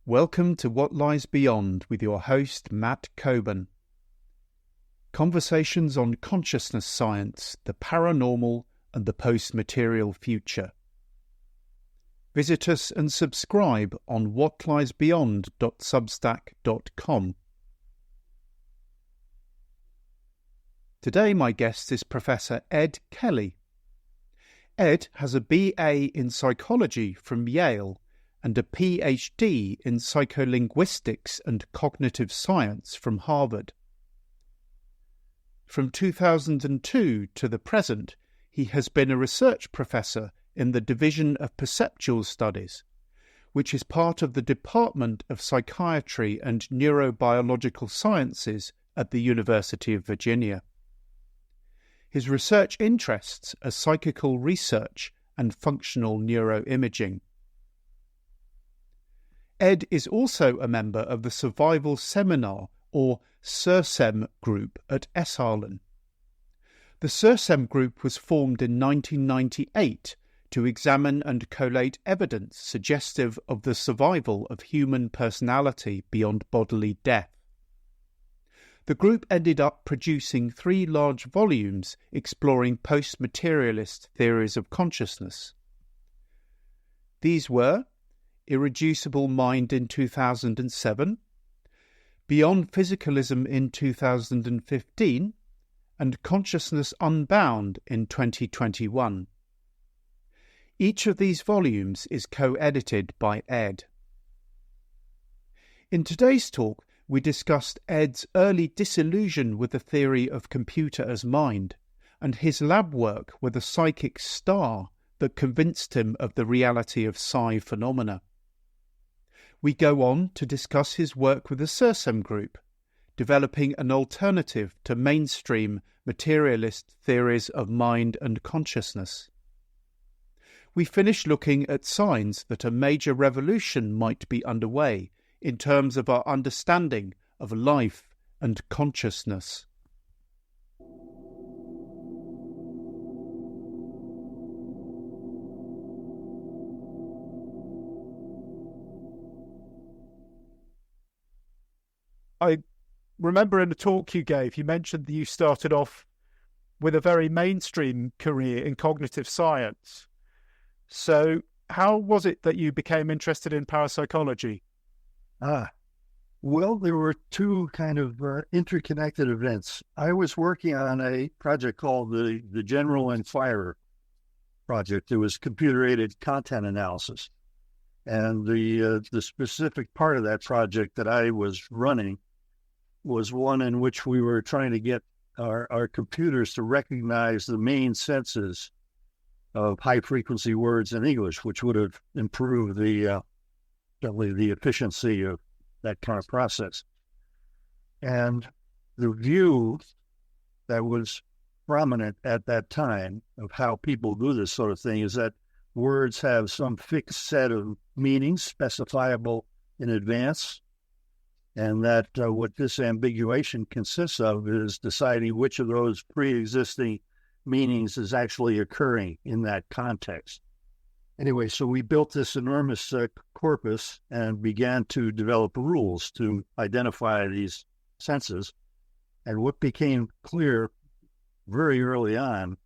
Welcome to What Lies Beyond with your host, Matt Coburn. Conversations on consciousness science, the paranormal, and the post-material future. Visit us and subscribe on whatliesbeyond.substack.com. Today my guest is Professor Ed Kelly. Ed has a BA in psychology from Yale and a PhD in psycholinguistics and cognitive science from Harvard. From 2002 to the present, he has been a research professor in the Division of Perceptual Studies, which is part of the Department of Psychiatry and Neurobiological Sciences at the University of Virginia. His research interests are psychical research and functional neuroimaging. Ed is also a member of the Survival Seminar, or SURSEM group at Esalen. The SURSEM group was formed in 1998 to examine and collate evidence suggestive of the survival of human personality beyond bodily death. The group ended up producing 3 large volumes exploring post-materialist theories of consciousness. These were Irreducible Mind in 2007, Beyond Physicalism in 2015, and Consciousness Unbound in 2021. Each of these volumes is co-edited by Ed. In today's talk, we discussed Ed's early disillusion with the theory of computer as mind and his lab work with a psychic star that convinced him of the reality of psi phenomena. We go on to discuss his work with the SURSEM group, developing an alternative to mainstream materialist theories of mind and consciousness. We finish looking at signs that a major revolution might be underway in terms of our understanding of life and consciousness. I remember in the talk you gave, you mentioned that you started off with a very mainstream career in cognitive science. So how was it that you became interested in parapsychology? Well, there were 2 kind of interconnected events. I was working on a project called the General Inquirer project. It was computer-aided content analysis. And the specific part of that project that I was running was one in which we were trying to get our computers to recognize the main senses of high-frequency words in English, which would have improved the efficiency of that kind of process. And the view that was prominent at that time of how people do this sort of thing is that words have some fixed set of meanings specifiable in advance, and that what disambiguation consists of is deciding which of those pre-existing meanings is actually occurring in that context. Anyway, so we built this enormous corpus and began to develop rules to identify these senses. And what became clear very early on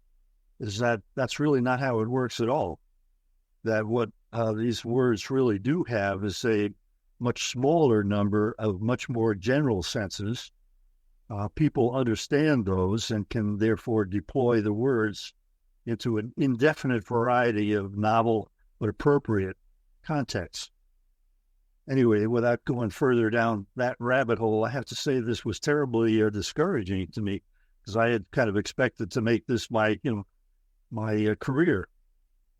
is that that's really not how it works at all. That what these words really do have is a much smaller number of much more general senses. People understand those and can therefore deploy the words into an indefinite variety of novel but appropriate contexts. Anyway, without going further down that rabbit hole, I have to say this was terribly discouraging to me, because I had kind of expected to make this my career.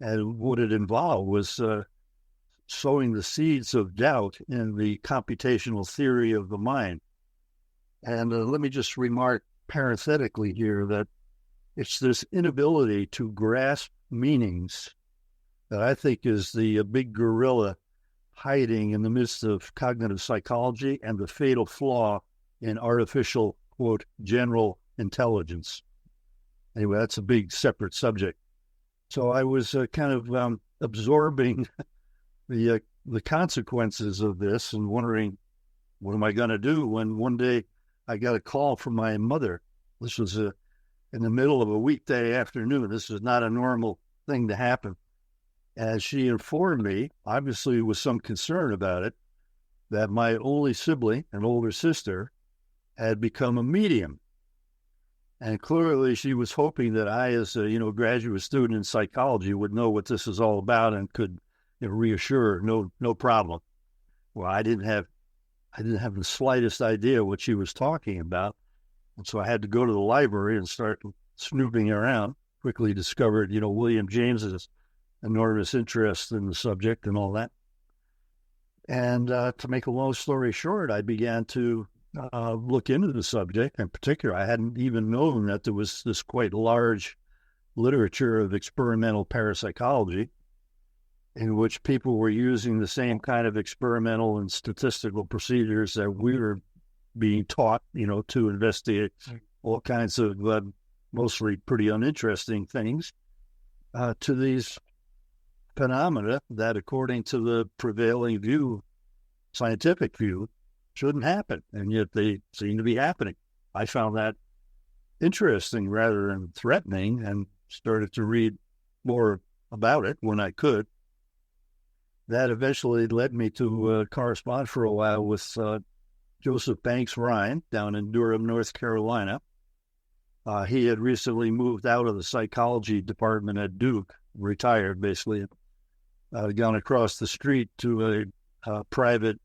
And what it involved was sowing the seeds of doubt in the computational theory of the mind. And let me just remark parenthetically here that it's this inability to grasp meanings that I think is the big gorilla hiding in the midst of cognitive psychology and the fatal flaw in artificial, quote, general intelligence. Anyway, that's a big separate subject. So I was kind of absorbing the the consequences of this and wondering, what am I going to do, when one day I got a call from my mother. This was in the middle of a weekday afternoon. This is not a normal thing to happen. As she informed me, obviously with some concern about it, that my only sibling, an older sister, had become a medium. And clearly she was hoping that I, as a graduate student in psychology, would know what this is all about and could reassure her, no problem. Well, I didn't have the slightest idea what she was talking about. And so I had to go to the library and start snooping around. Quickly discovered, William James's enormous interest in the subject and all that. And to make a long story short, I began to look into the subject. In particular, I hadn't even known that there was this quite large literature of experimental parapsychology in which people were using the same kind of experimental and statistical procedures that we were being taught, to investigate all kinds of mostly pretty uninteresting things to these phenomena that, according to the prevailing view, scientific view, shouldn't happen, and yet they seem to be happening. I found that interesting rather than threatening, and started to read more about it when I could. That eventually led me to correspond for a while with Joseph Banks Ryan down in Durham, North Carolina. He had recently moved out of the psychology department at Duke, retired basically, gone across the street to a private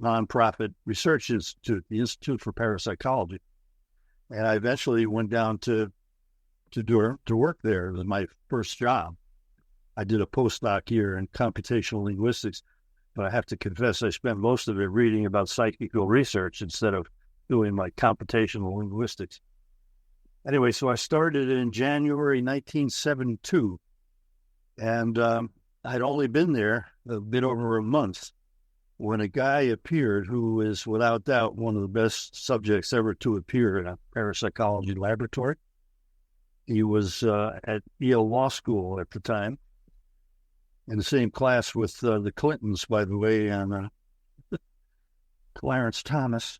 nonprofit research institute, the Institute for Parapsychology. And I eventually went down to Durham to work there. It was my first job. I did a postdoc here in computational linguistics, but I have to confess I spent most of it reading about psychical research instead of doing my computational linguistics. Anyway, so I started in January 1972, and I'd only been there a bit over a month when a guy appeared who is without doubt one of the best subjects ever to appear in a parapsychology laboratory. He was at Yale Law School at the time, in the same class with the Clintons, by the way, and Clarence Thomas.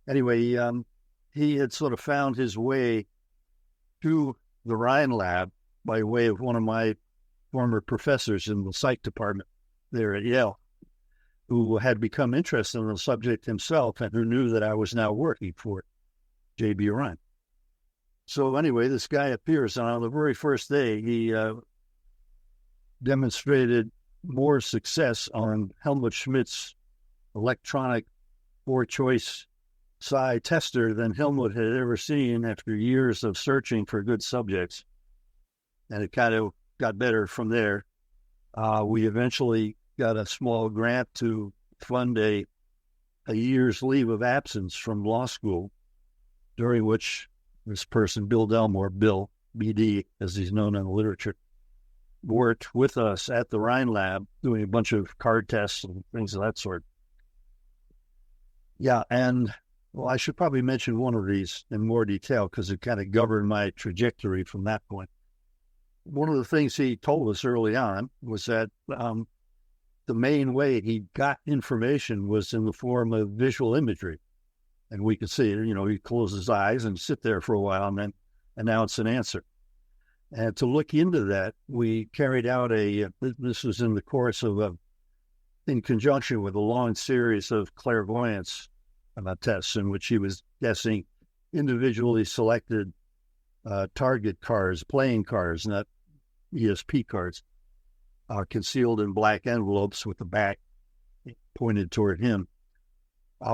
Anyway, he had sort of found his way to the Ryan Lab by way of one of my former professors in the psych department there at Yale, who had become interested in the subject himself and who knew that I was now working for J.B. Ryan. So anyway, this guy appears, and on the very first day, he demonstrated more success on Helmut Schmidt's electronic four-choice psi tester than Helmut had ever seen after years of searching for good subjects. And it kind of got better from there. We eventually got a small grant to fund a year's leave of absence from law school, during which this person, Bill Delmore, Bill, BD, as he's known in the literature, worked with us at the Ryan Lab doing a bunch of card tests and things of that sort. Yeah, and well, I should probably mention one of these in more detail because it kind of governed my trajectory from that point. One of the things he told us early on was that the main way he got information was in the form of visual imagery. And we could see it, he'd close his eyes and sit there for a while and then announce an answer. And to look into that, we carried out this was in the course of in conjunction with a long series of clairvoyance tests in which he was guessing individually selected target cards, playing cards, not ESP cards, concealed in black envelopes with the back pointed toward him.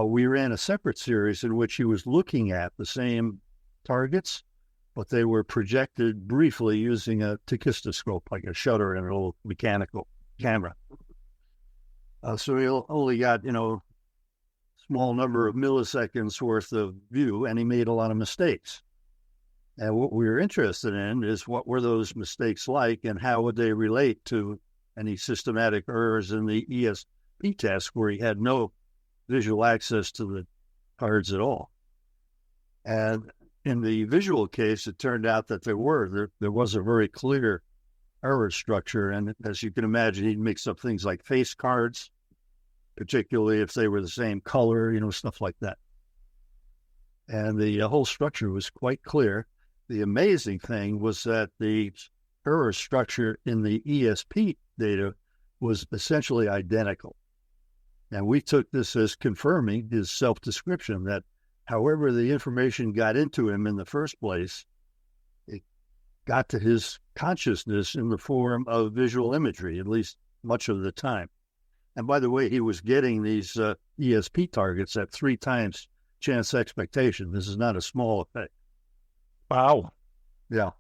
We ran a separate series in which he was looking at the same targets, but they were projected briefly using a tachistoscope, like a shutter in a little mechanical camera. So he only got, small number of milliseconds worth of view, and he made a lot of mistakes. And what we were interested in is what were those mistakes like, and how would they relate to any systematic errors in the ESP test where he had no visual access to the cards at all. And in the visual case, it turned out that there was a very clear error structure. And as you can imagine, he'd mix up things like face cards, particularly if they were the same color, stuff like that. And the whole structure was quite clear. The amazing thing was that the error structure in the ESP data was essentially identical. And we took this as confirming his self-description that however the information got into him in the first place, it got to his consciousness in the form of visual imagery, at least much of the time. And by the way, he was getting these ESP targets at 3 times chance expectation. This is not a small effect. Wow. Yeah.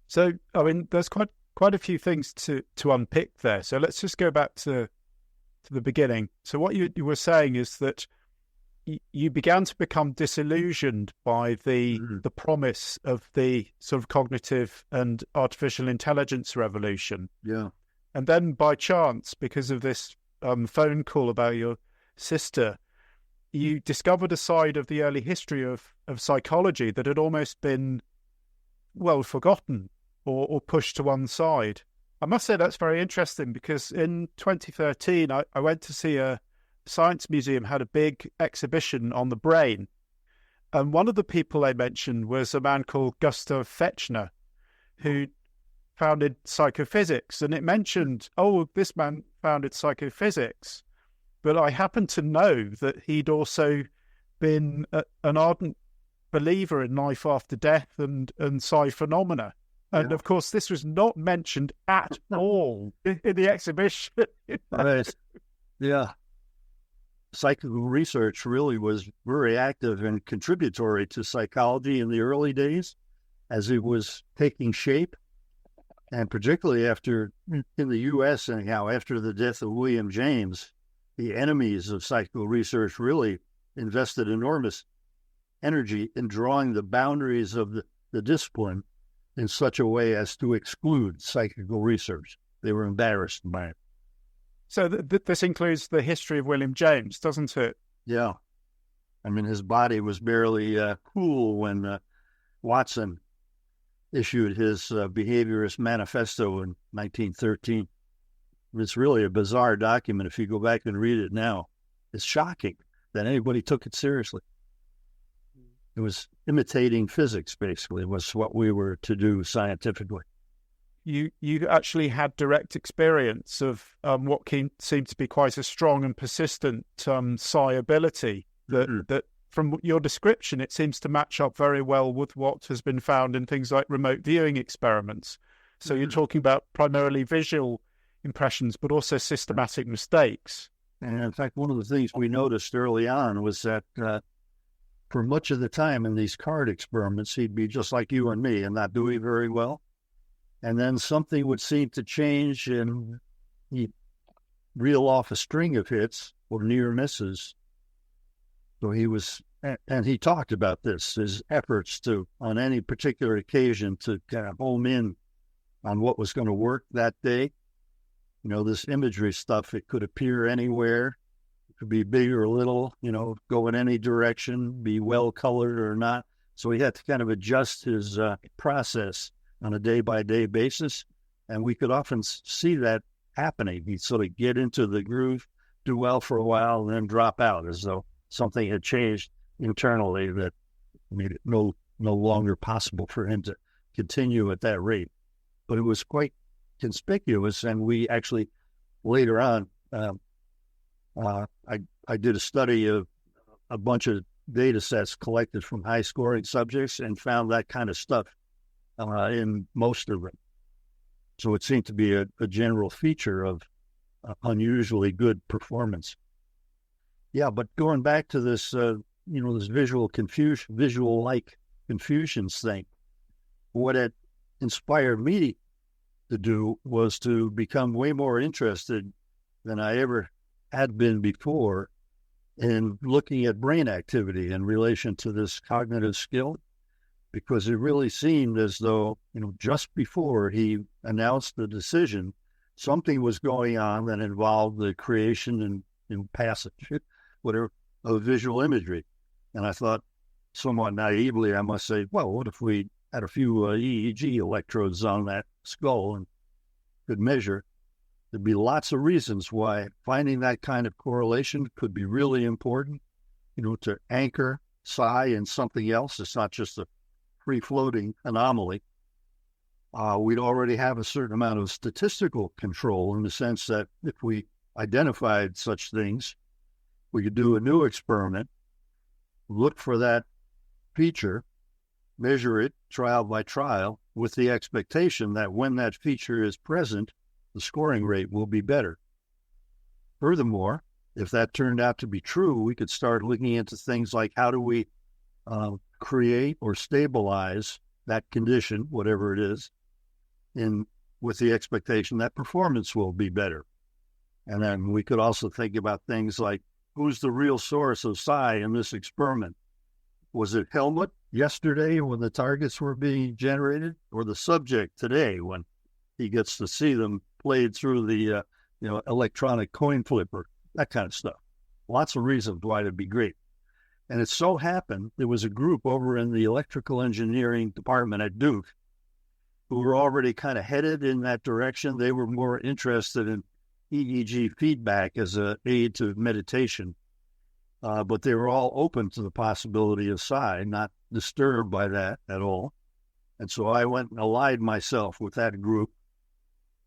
So, I mean, there's quite a few things to unpick there. So let's just go back to the beginning. So what you were saying is that you began to become disillusioned by the promise of the sort of cognitive and artificial intelligence revolution. Yeah. And then by chance, because of this phone call about your sister, you discovered a side of the early history of psychology that had almost been, well, forgotten or pushed to one side. I must say that's very interesting because in 2013, I went to see a science museum had a big exhibition on the brain. And one of the people they mentioned was a man called Gustav Fechner, who founded psychophysics. And it mentioned, this man founded psychophysics. But I happen to know that he'd also been an ardent believer in life after death and psi phenomena. And of course, this was not mentioned at all in the exhibition. Right. Yeah. Psychical research really was very active and contributory to psychology in the early days as it was taking shape. And particularly in the U.S. anyhow, after the death of William James, the enemies of psychical research really invested enormous energy in drawing the boundaries of the discipline in such a way as to exclude psychical research. They were embarrassed by it. So this includes the history of William James, doesn't it? Yeah. I mean, his body was barely cool when Watson issued his behaviorist manifesto in 1913. It's really a bizarre document. If you go back and read it now, it's shocking that anybody took it seriously. It was imitating physics, basically, was what we were to do scientifically. You actually had direct experience of what seemed to be quite a strong and persistent psi ability that from your description, it seems to match up very well with what has been found in things like remote viewing experiments. So you're talking about primarily visual impressions, but also systematic mistakes. And in fact, one of the things we noticed early on was that for much of the time in these card experiments, he'd be just like you and me and not doing very well. And then something would seem to change and he'd reel off a string of hits or near misses. So he talked about this, his efforts to, on any particular occasion, to kind of home in on what was going to work that day. This imagery stuff, it could appear anywhere. Could be big or little, go in any direction, be well colored or not. So he had to kind of adjust his process on a day-by-day basis. And we could often see that happening. He'd sort of get into the groove, do well for a while, and then drop out as though something had changed internally that made it no longer possible for him to continue at that rate. But it was quite conspicuous. And we actually, later on, I did a study of a bunch of data sets collected from high scoring subjects and found that kind of stuff in most of them. So it seemed to be a general feature of unusually good performance. Yeah, but going back to this, this visual-like confusions thing, what it inspired me to do was to become way more interested than I ever had been before in looking at brain activity in relation to this cognitive skill, because it really seemed as though, just before he announced the decision, something was going on that involved the creation and passage, whatever, of visual imagery. And I thought, somewhat naively, I must say, well, what if we had a few EEG electrodes on that skull and could measure. There'd be lots of reasons why finding that kind of correlation could be really important, to anchor psi in something else. It's not just a free-floating anomaly. We'd already have a certain amount of statistical control in the sense that if we identified such things, we could do a new experiment, look for that feature, measure it trial by trial, with the expectation that when that feature is present, the scoring rate will be better. Furthermore, if that turned out to be true, we could start looking into things like how do we create or stabilize that condition, whatever it is, with the expectation that performance will be better. And then we could also think about things like, who's the real source of psi in this experiment? Was it Helmut yesterday when the targets were being generated, or the subject today when he gets to see them played through the electronic coin flipper? That kind of stuff. Lots of reasons why it'd be great. And it so happened there was a group over in the electrical engineering department at Duke who were already kind of headed in that direction. They were more interested in EEG feedback as an aid to meditation. But they were all open to the possibility of psi, not disturbed by that at all. And so I went and allied myself with that group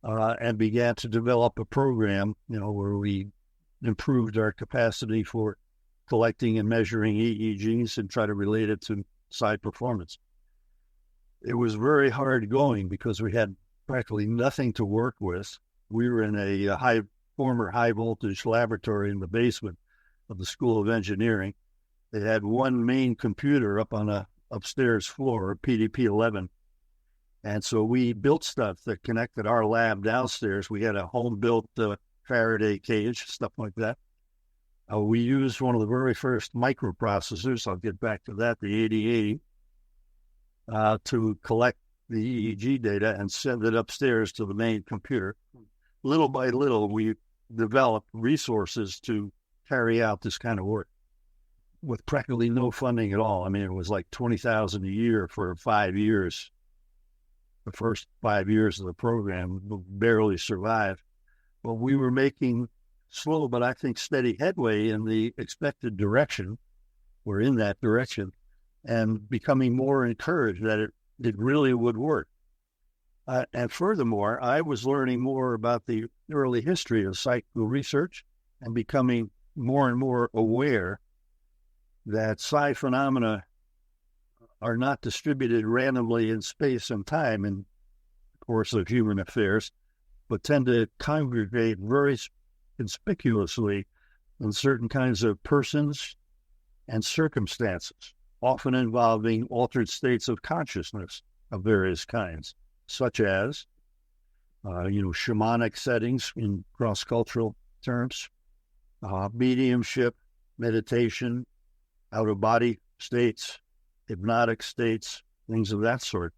and began to develop a program, where we improved our capacity for collecting and measuring EEGs and try to relate it to psi performance. It was very hard going because we had practically nothing to work with. We were in a former high voltage laboratory in the basement of the School of Engineering. They had one main computer up on a upstairs floor, PDP-11. And so we built stuff that connected our lab downstairs. We had a home-built Faraday cage, stuff like that. We used one of the very first microprocessors, I'll get back to that, the 8080, to collect the EEG data and send it upstairs to the main computer. Little by little, we developed resources to carry out this kind of work with practically no funding at all. I mean, it was like $20,000 a year for 5 years. The first 5 years of the program barely survived. But we were making slow, but I think steady headway in the expected direction. We're in that direction and becoming more encouraged that it really would work. And furthermore, I was learning more about the early history of psychical research and becoming more and more aware that psi phenomena are not distributed randomly in space and time in the course of human affairs, but tend to congregate very conspicuously in certain kinds of persons and circumstances, often involving altered states of consciousness of various kinds, such as, shamanic settings in cross-cultural terms, mediumship, meditation, out-of-body states, hypnotic states, things of that sort.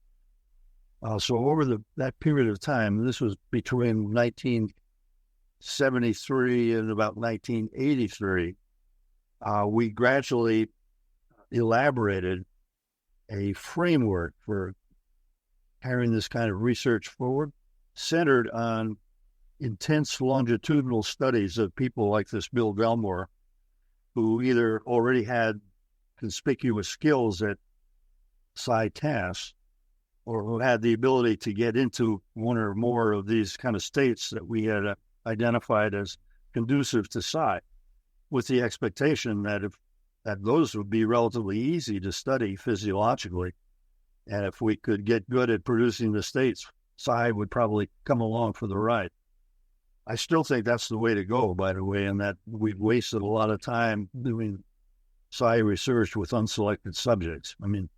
So over that period of time, this was between 1973 and about 1983, we gradually elaborated a framework for carrying this kind of research forward, centered on intense longitudinal studies of people like this Bill Belmore, who either already had conspicuous skills at psi tasks, or who had the ability to get into one or more of these kind of states that we had identified as conducive to psi, with the expectation that those would be relatively easy to study physiologically. And if we could get good at producing the states, psi would probably come along for the ride. I still think that's the way to go, by the way, and that we've wasted a lot of time doing psi research with unselected subjects. I mean,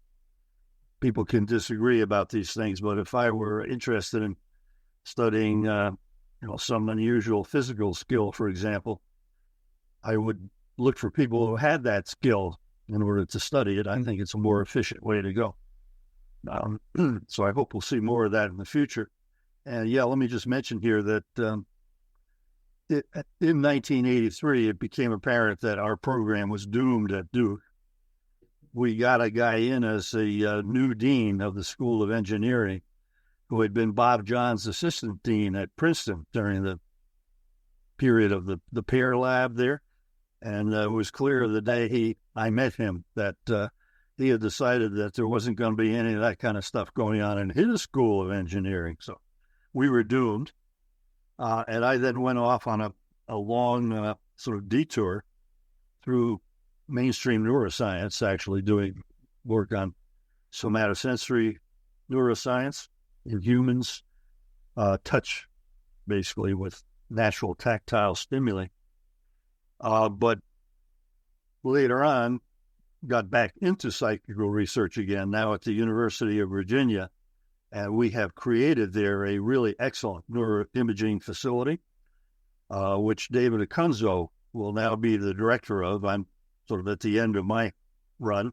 people can disagree about these things, but if I were interested in studying, some unusual physical skill, for example, I would look for people who had that skill in order to study it. I think it's a more efficient way to go. So I hope we'll see more of that in the future. And let me just mention here that in 1983, it became apparent that our program was doomed at Duke. we got a guy in as the new dean of the School of Engineering, who had been Bob John's assistant dean at Princeton during the period of the Pear Lab there. And it was clear the day I met him that he had decided that there wasn't going to be any of that kind of stuff going on in his School of Engineering. So we were doomed. And I then went off on a long sort of detour through mainstream neuroscience, actually doing work on somatosensory neuroscience in humans, touch basically with natural tactile stimuli. But later on, got back into psychical research again, now at the University of Virginia. And we have created there a really excellent neuroimaging facility, which David Acunzo will now be the director of. I'm sort of at the end of my run,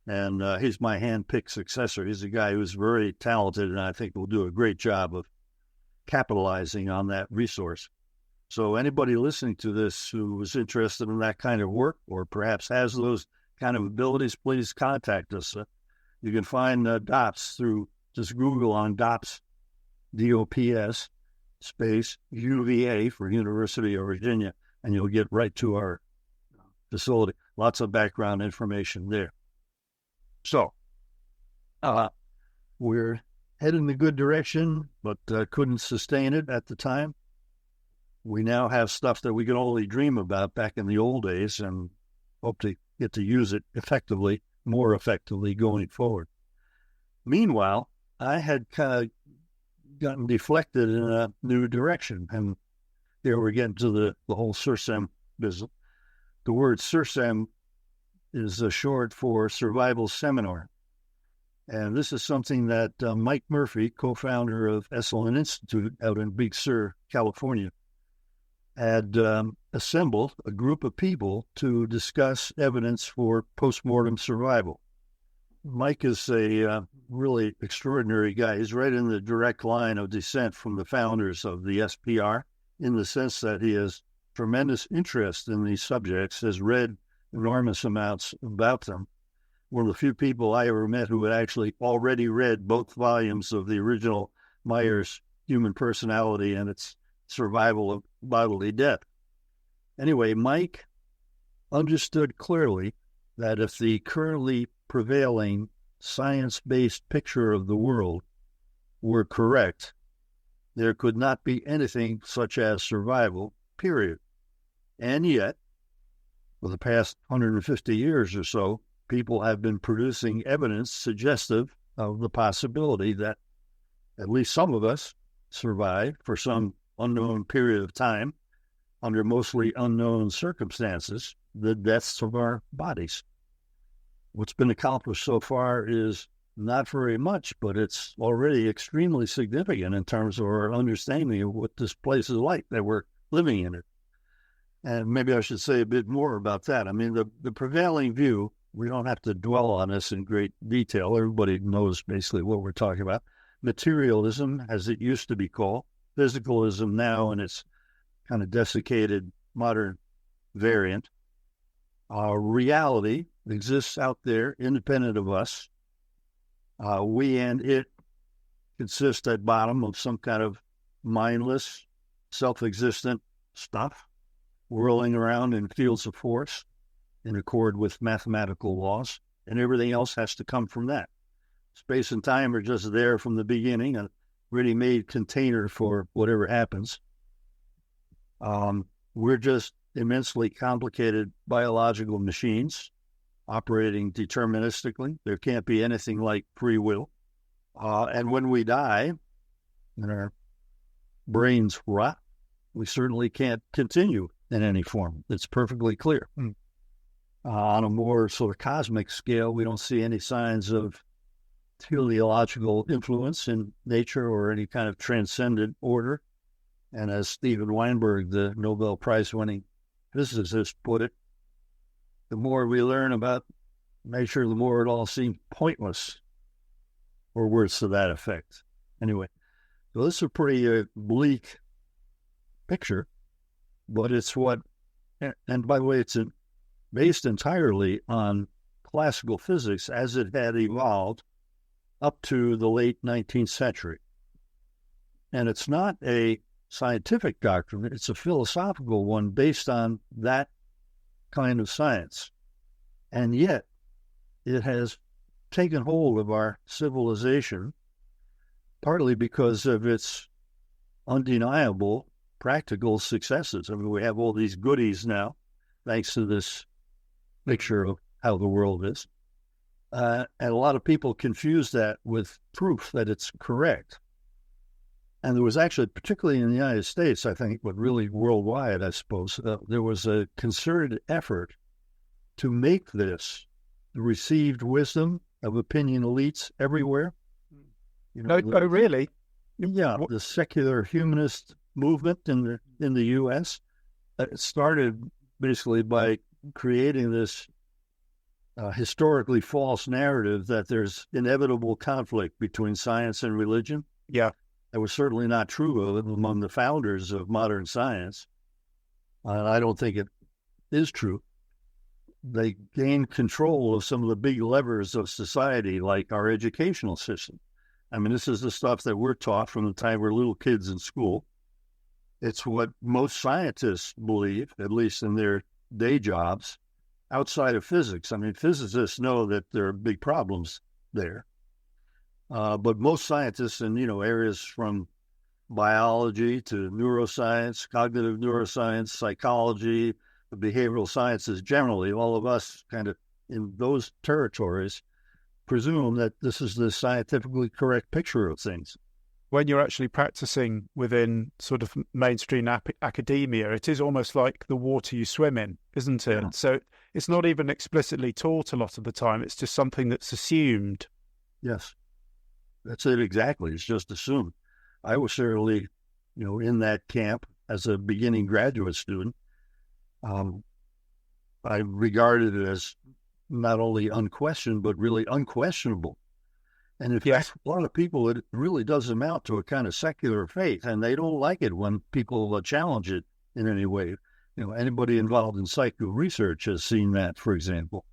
and he's my hand-picked successor. He's a guy who's very talented, and I think will do a great job of capitalizing on that resource. So anybody listening to this who is interested in that kind of work, or perhaps has those kind of abilities, please contact us. You can find DOPS through, just Google on DOPS, DOPS, space UVA for University of Virginia, and you'll get right to our facility. Lots of background information there. So, we're heading in the good direction, but couldn't sustain it at the time. We now have stuff that we could only dream about back in the old days, and hope to get to use it effectively, more effectively going forward. Meanwhile, I had kind of gotten deflected in a new direction, and here we're getting to the whole SURSEM business. The word SURSEM is short for Survival Seminar. And this is something that Mike Murphy, co-founder of Esalen Institute out in Big Sur, California, had assembled a group of people to discuss evidence for postmortem survival. Mike is a really extraordinary guy. He's right in the direct line of descent from the founders of the SPR, in the sense that he has tremendous interest in these subjects, has read enormous amounts about them. One of the few people I ever met who had actually already read both volumes of the original Myers Human Personality and its Survival of Bodily Death. Anyway, Mike understood clearly that if the currently prevailing science-based picture of the world were correct, there could not be anything such as survival, period. And yet, for the past 150 years or so, people have been producing evidence suggestive of the possibility that at least some of us survive for some unknown period of time under mostly unknown circumstances, the deaths of our bodies. What's been accomplished so far is not very much, but it's already extremely significant in terms of our understanding of what this place is like, that we're living in it. And maybe I should say a bit more about that. I mean, the prevailing view, we don't have to dwell on this in great detail. Everybody knows basically what we're talking about. Materialism, as it used to be called, physicalism now in its kind of desiccated modern variant. Reality exists out there, independent of us. We and it consist at bottom of some kind of mindless, self-existent stuff whirling around in fields of force in accord with mathematical laws, and everything else has to come from that. Space and time are just there from the beginning, a ready-made container for whatever happens. We're just immensely complicated biological machines operating deterministically. There can't be anything like free will. And when we die and our brains rot, we certainly can't continue in any form. It's perfectly clear. On a more sort of cosmic scale, we don't see any signs of teleological influence in nature or any kind of transcendent order. And as Steven Weinberg, the Nobel Prize-winning physicist, put it, the more we learn about nature, the more it all seems pointless, or words to that effect. Anyway, so this is a pretty bleak picture, but it's what, and by the way, it's based entirely on classical physics as it had evolved up to the late 19th century. And it's not a scientific doctrine, it's a philosophical one based on that kind of science. And yet, it has taken hold of our civilization, partly because of its undeniable practical successes. I mean, we have all these goodies now, thanks to this picture of how the world is. And a lot of people confuse that with proof that it's correct. And there was actually, particularly in the United States, I think, but really worldwide, I suppose, there was a concerted effort to make this the received wisdom of opinion elites everywhere. You know, really? Yeah, the secular humanist movement in the U.S. It started basically by creating this historically false narrative that there's inevitable conflict between science and religion. Yeah. That was certainly not true among the founders of modern science. And I don't think it is true. They gained control of some of the big levers of society, like our educational system. I mean, this is the stuff that we're taught from the time we're little kids in school. It's what most scientists believe, at least in their day jobs, outside of physics. I mean, physicists know that there are big problems there. But most scientists in, areas from biology to neuroscience, cognitive neuroscience, psychology, the behavioral sciences generally, all of us kind of in those territories presume that this is the scientifically correct picture of things. When you're actually practicing within sort of mainstream academia, it is almost like the water you swim in, isn't it? Yeah. So it's not even explicitly taught a lot of the time. It's just something that's assumed. Yes. That's it exactly. It's just assumed. I was certainly, in that camp as a beginning graduate student. I regarded it as not only unquestioned, but really unquestionable. And in fact, a lot of people, it really does amount to a kind of secular faith, and they don't like it when people challenge it in any way. Anybody involved in psycho research has seen that, for example.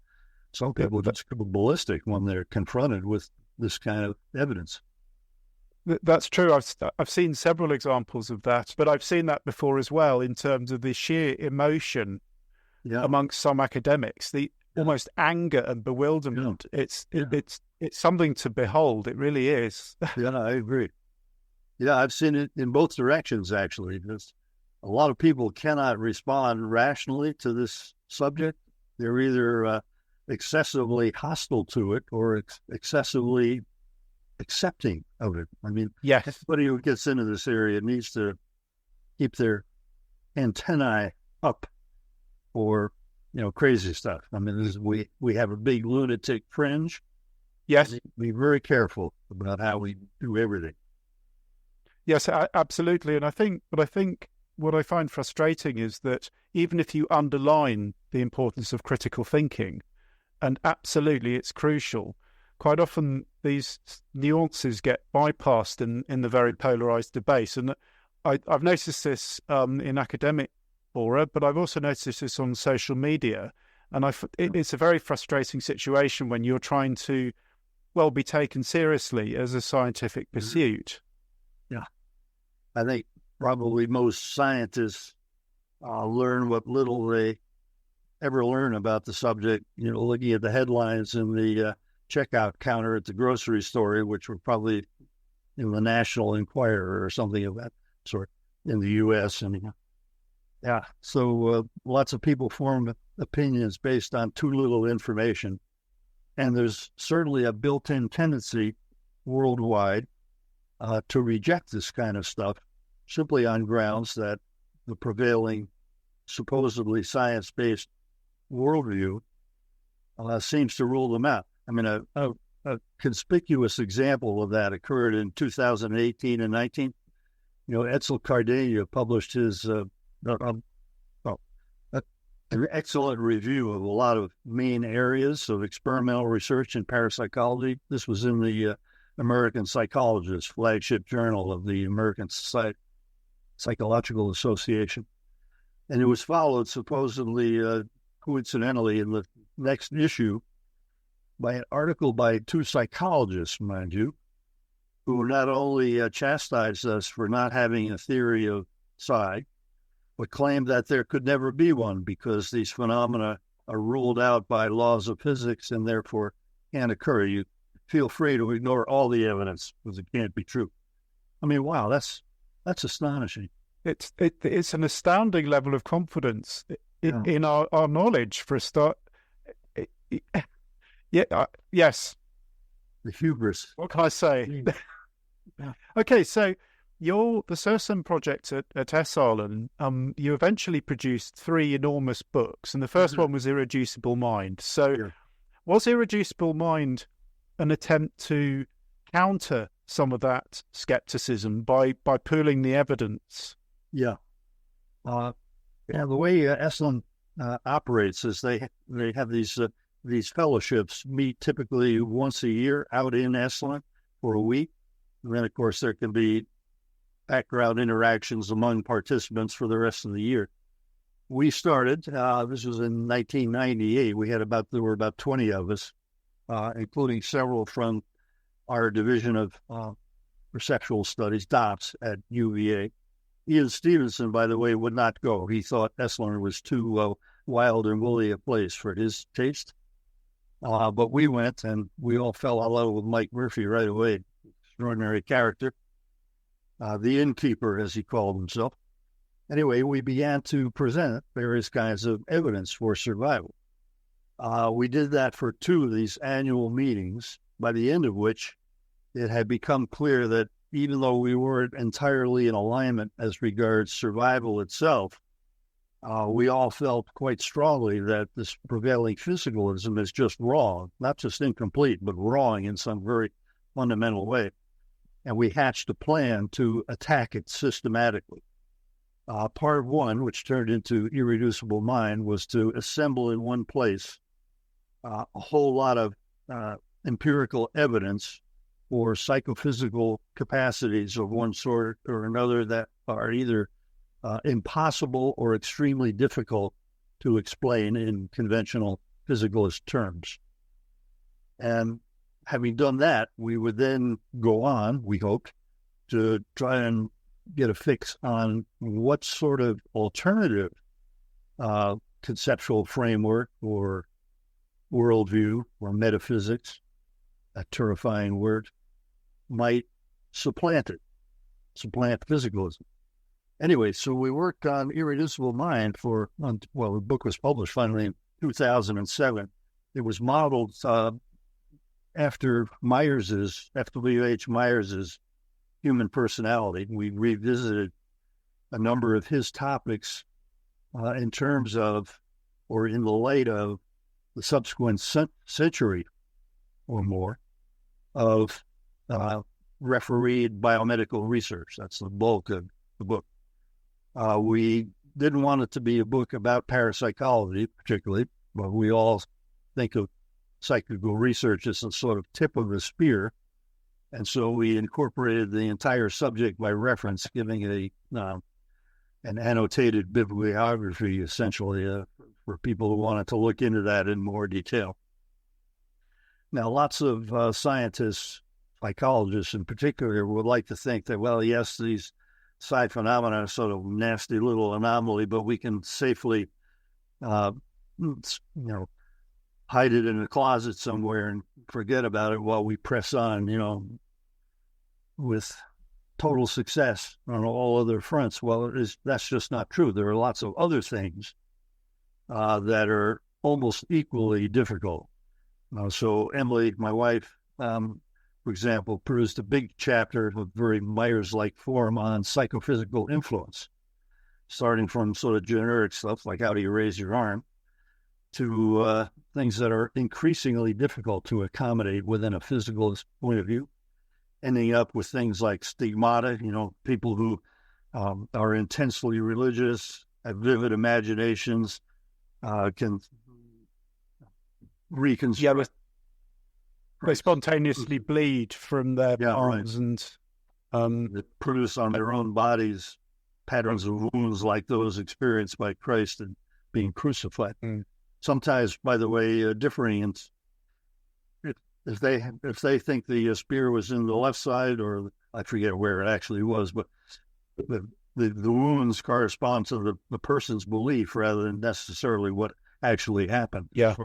Some people just go ballistic when they're confronted with this kind of evidence. That's true. I've seen several examples of that, but I've seen that before as well in terms of the sheer emotion amongst some academics, the almost anger and bewilderment. Yeah. It's something to behold. It really is. Yeah, I agree. Yeah, I've seen it in both directions, actually. A lot of people cannot respond rationally to this subject. They're either excessively hostile to it or excessively accepting of it. I mean, everybody who gets into this area needs to keep their antennae up for, crazy stuff. I mean, we have a big lunatic fringe. Yes. Be very careful about how we do everything. Yes, absolutely. And I think what I find frustrating is that even if you underline the importance of critical thinking, and absolutely it's crucial, quite often these nuances get bypassed in the very polarized debate. And I've noticed this in academic fora, but I've also noticed this on social media. And it's a very frustrating situation when you're trying to, be taken seriously as a scientific pursuit. Yeah. I think probably most scientists learn what little they ever learn about the subject, looking at the headlines in the checkout counter at the grocery store, which were probably in the National Enquirer or something of that sort in the U.S. And so lots of people form opinions based on too little information. And there's certainly a built-in tendency worldwide to reject this kind of stuff simply on grounds that the prevailing supposedly science-based worldview seems to rule them out. I mean, a conspicuous example of that occurred in 2018 and 19. Edsel Cardenio published his an excellent review of a lot of main areas of experimental research in parapsychology. This was in the American Psychologist, flagship journal of the American Psychological Association. And it was followed supposedly coincidentally in the next issue by an article by two psychologists, mind you, who not only chastised us for not having a theory of psi, but claimed that there could never be one because these phenomena are ruled out by laws of physics and therefore can't occur. You feel free to ignore all the evidence because it can't be true. I mean, wow, that's astonishing. It's an astounding level of confidence in our knowledge for a start. Yes. The hubris. What can I say? Yeah. Okay, so the SERSEM project at Esalen, you eventually produced 3 enormous books, and the first one was Irreducible Mind. So was Irreducible Mind an attempt to counter some of that skepticism by pooling the evidence? Yeah. The way Esalen operates is they have these fellowships meet typically once a year out in Esalen for a week. And then, of course, there can be background interactions among participants for the rest of the year. We started, this was in 1998. There were about 20 of us, including several from our division of perceptual studies, DOPS, at UVA. Ian Stevenson, by the way, would not go. He thought Esalen was too wild and woolly a place for his taste. But we went, and we all fell in love with Mike Murphy right away. Extraordinary character. The innkeeper, as he called himself. Anyway, we began to present various kinds of evidence for survival. We did that for 2 of these annual meetings, by the end of which it had become clear that even though we weren't entirely in alignment as regards survival itself, we all felt quite strongly that this prevailing physicalism is just wrong, not just incomplete, but wrong in some very fundamental way. And we hatched a plan to attack it systematically. Part 1, which turned into Irreducible Mind, was to assemble in one place a whole lot of empirical evidence for psychophysical capacities of one sort or another that are either impossible or extremely difficult to explain in conventional physicalist terms. And having done that, we would then go on, we hoped, to try and get a fix on what sort of alternative conceptual framework or worldview or metaphysics, a terrifying word, might supplant physicalism. Anyway, so we worked on Irreducible Mind the book was published finally in 2007. It was modeled after F.W.H. Myers's Human Personality. We revisited a number of his topics in terms of, or in the light of, the subsequent century or more of refereed biomedical research. That's the bulk of the book. We didn't want it to be a book about parapsychology, particularly, but we all think of psychical research as a sort of tip of the spear. And so we incorporated the entire subject by reference, giving an annotated bibliography, essentially, for people who wanted to look into that in more detail. Now, lots of scientists, psychologists in particular, would like to think that, well, yes, these psi phenomena are sort of nasty little anomaly, but we can safely, hide it in a closet somewhere and forget about it while we press on, with total success on all other fronts. Well, that's just not true. There are lots of other things that are almost equally difficult. So Emily, my wife, for example, produced a big chapter of very Myers-like form on psychophysical influence, starting from sort of generic stuff like how do you raise your arm to things that are increasingly difficult to accommodate within a physicalist point of view, ending up with things like stigmata, people who are intensely religious, have vivid imaginations, can reconstruct. They spontaneously bleed from their palms, right. and they produce on their own bodies patterns of wounds like those experienced by Christ and being crucified. Sometimes, by the way, differing if they think the spear was in the left side, or I forget where it actually was, but the wounds correspond to the person's belief rather than necessarily what actually happened. Yeah.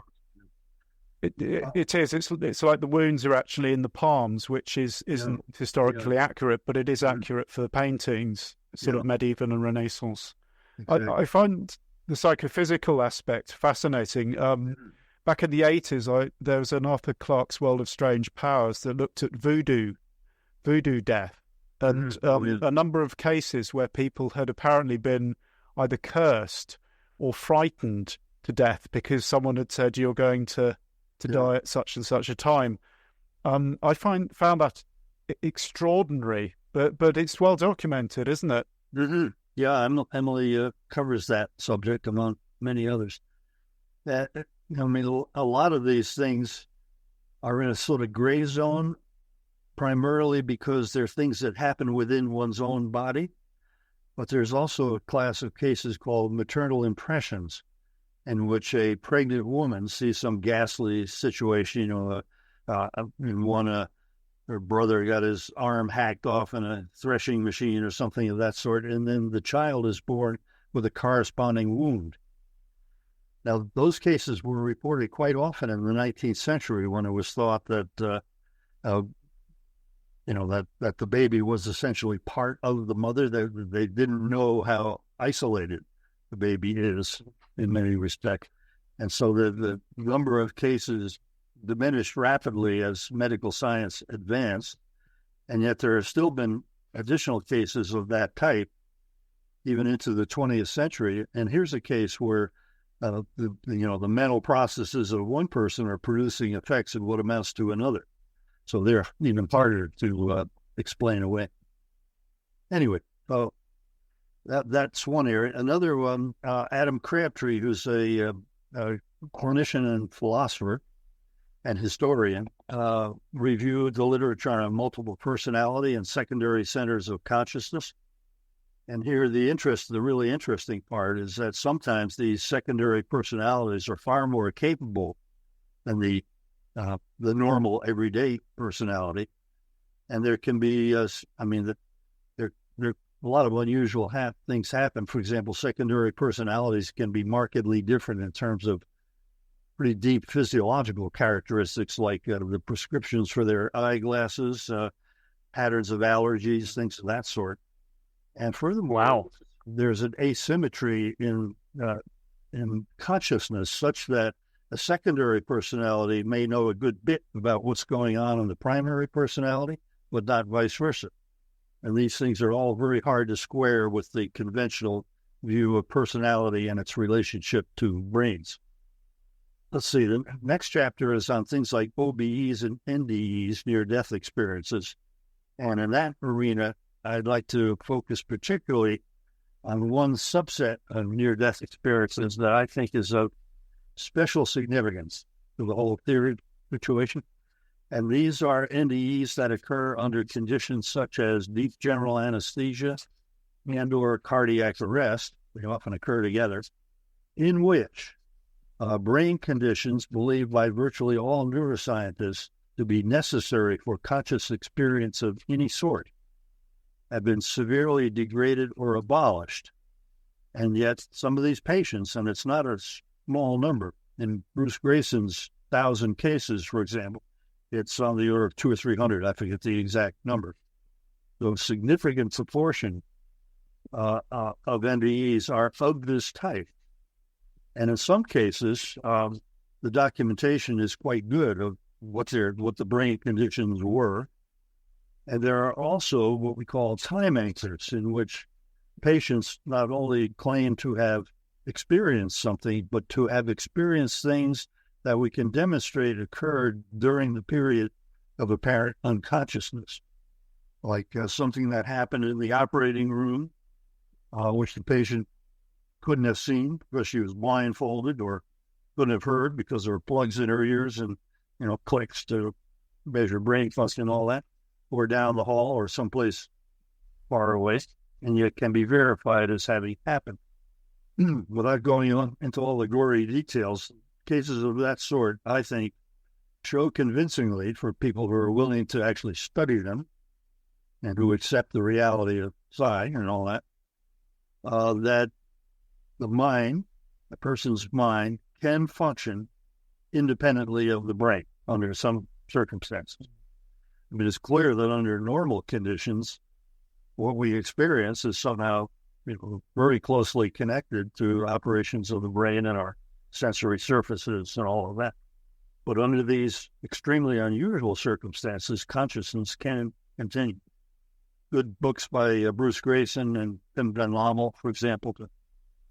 It is. It's like the wounds are actually in the palms, which isn't historically accurate, but it is accurate for the paintings, sort of medieval and Renaissance. Exactly. I find the psychophysical aspect fascinating. Back in the 80s, there was an Arthur Clarke's World of Strange Powers that looked at voodoo death, and a number of cases where people had apparently been either cursed or frightened to death because someone had said you're going to die at such and such a time. I found that extraordinary, but it's well documented, isn't it? Mm-hmm. Yeah, Emily covers that subject among many others. I mean, a lot of these things are in a sort of gray zone, primarily because they're things that happen within one's own body. But there's also a class of cases called maternal impressions, in which a pregnant woman sees some ghastly situation. Her brother got his arm hacked off in a threshing machine or something of that sort, and then the child is born with a corresponding wound. Now, those cases were reported quite often in the 19th century, when it was thought that that the baby was essentially part of the mother. They didn't know how isolated the baby is in many respects. And so the number of cases diminished rapidly as medical science advanced. And yet there have still been additional cases of that type, even into the 20th century. And here's a case where the mental processes of one person are producing effects in what amounts to another. So they're even harder to explain away. Anyway, so that's one area. Another one, Adam Crabtree, who's a clinician and philosopher and historian, reviewed the literature on multiple personality and secondary centers of consciousness. And here the really interesting part is that sometimes these secondary personalities are far more capable than the normal everyday personality. And there can be, there a lot of unusual things happen. For example, secondary personalities can be markedly different in terms of pretty deep physiological characteristics, like the prescriptions for their eyeglasses, patterns of allergies, things of that sort. And furthermore, there's an asymmetry in consciousness, such that a secondary personality may know a good bit about what's going on in the primary personality, but not vice versa. And these things are all very hard to square with the conventional view of personality and its relationship to brains. Let's see, the next chapter is on things like OBEs and NDEs, near-death experiences. And in that arena, I'd like to focus particularly on one subset of near-death experiences that I think is of special significance to the whole theory situation. And these are NDEs that occur under conditions such as deep general anesthesia and or cardiac arrest. They often occur together, in which brain conditions believed by virtually all neuroscientists to be necessary for conscious experience of any sort have been severely degraded or abolished. And yet some of these patients, and it's not a small number, in Bruce Grayson's 1,000 cases, for example, it's on the order of 200 or 300. I forget the exact number. So a significant proportion of NDEs are of this type. And in some cases, the documentation is quite good of what the brain conditions were. And there are also what we call time anchors, in which patients not only claim to have experienced something, but to have experienced things that we can demonstrate occurred during the period of apparent unconsciousness, like something that happened in the operating room, which the patient couldn't have seen because she was blindfolded, or couldn't have heard because there were plugs in her ears and, clicks to measure brain function and all that, or down the hall or someplace far away, and yet can be verified as having happened. Without going on into all the gory details, cases of that sort, I think, show convincingly for people who are willing to actually study them and who accept the reality of psi and all that, that the mind, a person's mind, can function independently of the brain under some circumstances. I mean, it's clear that under normal conditions, what we experience is somehow very closely connected to operations of the brain and our sensory surfaces and all of that. But under these extremely unusual circumstances, consciousness can continue. Good books by Bruce Grayson and Tim Van Lommel, for example, to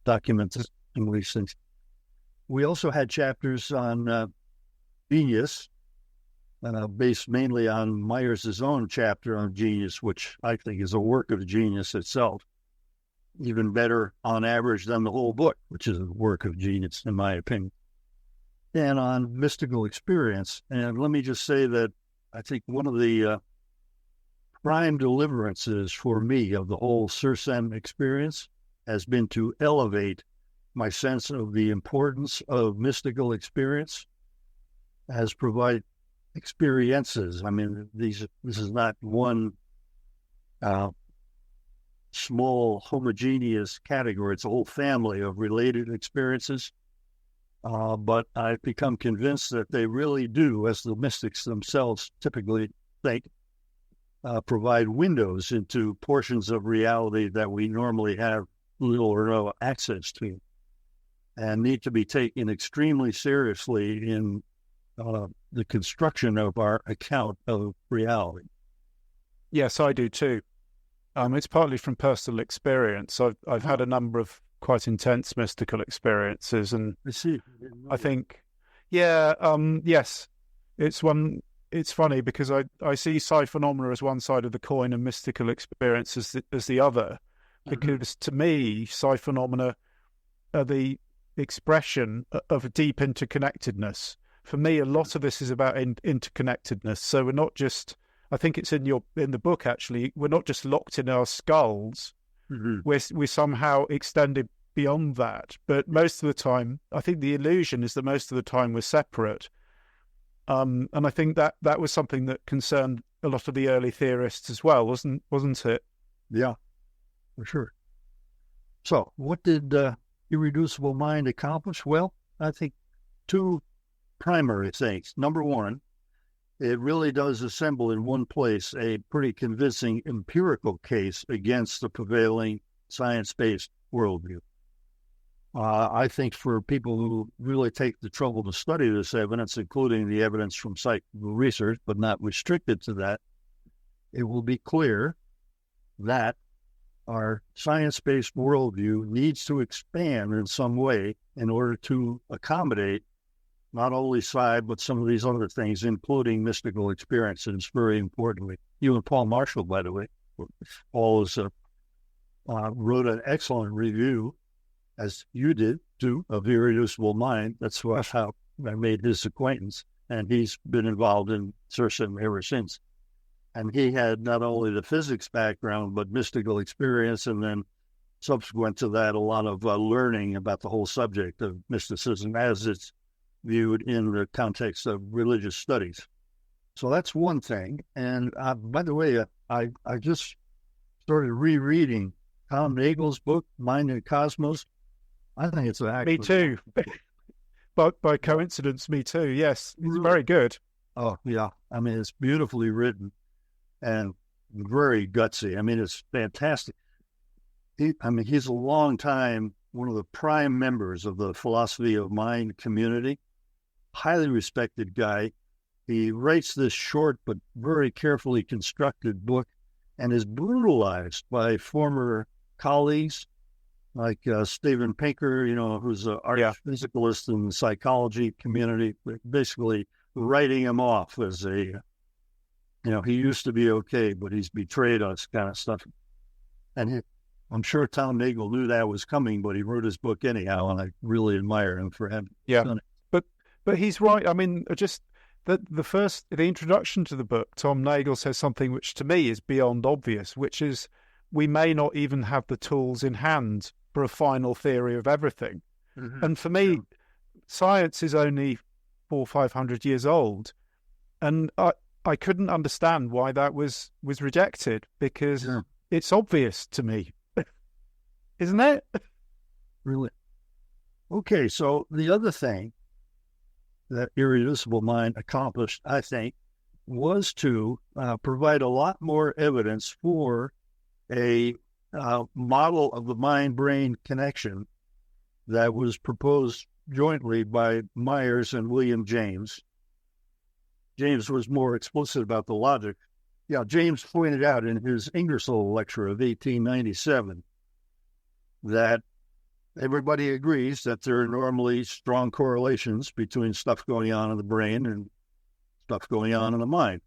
document these things. We also had chapters on genius, based mainly on Myers' own chapter on genius, which I think is a work of genius itself, even better on average than the whole book, which is a work of genius, in my opinion. And on mystical experience. And let me just say that I think one of the prime deliverances for me of the whole SURSEM experience has been to elevate my sense of the importance of mystical experience as provide experiences. I mean, this is not one small homogeneous category. It's a whole family of related experiences. But I've become convinced that they really do, as the mystics themselves typically think, provide windows into portions of reality that we normally have little or no access to, and need to be taken extremely seriously in the construction of our account of reality. Yes, I do too. It's partly from personal experience. I've had a number of quite intense mystical experiences, and I see. I think, yes, it's funny because I see psi phenomena as one side of the coin and mystical experience as the other, because to me, psi phenomena are the expression of a deep interconnectedness. For me, a lot of this is about interconnectedness. So we're not just, I think it's in the book actually, we're not just locked in our skulls. We're somehow extended beyond that. But most of the time, I think the illusion is that most of the time we're separate. And I think that was something that concerned a lot of the early theorists as well, wasn't it? Yeah, for sure. So what did Irreducible Mind accomplish? Well, I think two primary things. Number one, it really does assemble in one place a pretty convincing empirical case against the prevailing science-based worldview. I think for people who really take the trouble to study this evidence, including the evidence from psychical research, but not restricted to that, it will be clear that our science-based worldview needs to expand in some way in order to accommodate not only psi, but some of these other things, including mystical experiences, very importantly. You and Paul Marshall, by the way. Paul wrote an excellent review, as you did, too, of Irreducible Mind. That's how I made his acquaintance, and he's been involved in SURSEM ever since. And he had not only the physics background, but mystical experience, and then subsequent to that, a lot of learning about the whole subject of mysticism as it's viewed in the context of religious studies. So that's one thing. And by the way, I just started rereading Tom Nagel's book, Mind and Cosmos. I think it's actually... Me too. But by coincidence, me too. Yes, it's very good. Oh, yeah. I mean, it's beautifully written and very gutsy. I mean, it's fantastic. He's a long time, one of the prime members of the philosophy of mind community. Highly respected guy. He writes this short but very carefully constructed book and is brutalized by former colleagues like Steven Pinker, who's an art physicalist in the psychology community, basically writing him off as he used to be okay, but he's betrayed us kind of stuff. And I'm sure Tom Nagel knew that was coming, but he wrote his book anyhow, and I really admire him for having done it. But he's right. I mean, just the introduction to the book, Tom Nagel says something which to me is beyond obvious, which is we may not even have the tools in hand for a final theory of everything. And for me, science is only 400 or 500 years old. And I couldn't understand why that was rejected, because Yeah. it's obvious to me, isn't it? Really? Okay, so the other thing that Irreducible Mind accomplished, I think, was to provide a lot more evidence for a model of the mind-brain connection that was proposed jointly by Myers and William James. James was more explicit about the logic. Yeah, James pointed out in his Ingersoll lecture of 1897 that everybody agrees that there are normally strong correlations between stuff going on in the brain and stuff going on in the mind.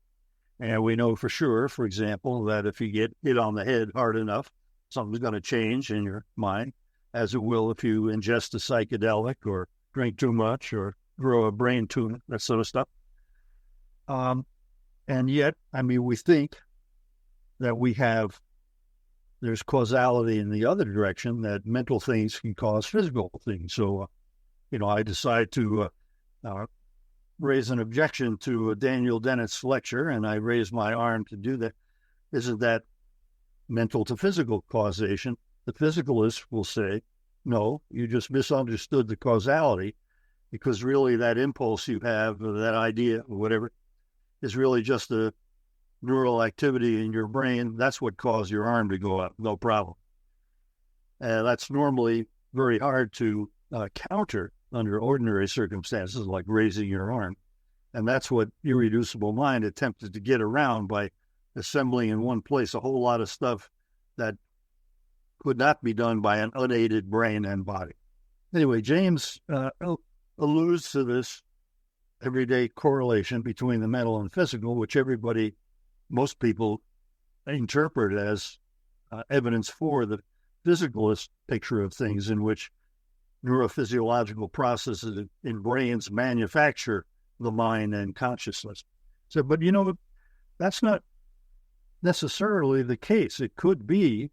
And we know for sure, for example, that if you get hit on the head hard enough, something's going to change in your mind, as it will if you ingest a psychedelic or drink too much or grow a brain tumor, that sort of stuff. And yet, I mean, we think that there's causality in the other direction, that mental things can cause physical things. So, I decide to raise an objection to Daniel Dennett's lecture, and I raise my arm to do that. Isn't that mental to physical causation? The physicalist will say, no, you just misunderstood the causality, because really that impulse you have, or that idea, or whatever, is really just a neural activity in your brain. That's what caused your arm to go up, no problem. And that's normally very hard to counter under ordinary circumstances, like raising your arm. And that's what Irreducible Mind attempted to get around by assembling in one place a whole lot of stuff that could not be done by an unaided brain and body. Anyway, James alludes to this everyday correlation between the mental and physical, which most people interpret as evidence for the physicalist picture of things, in which neurophysiological processes in brains manufacture the mind and consciousness. So, but that's not necessarily the case. It could be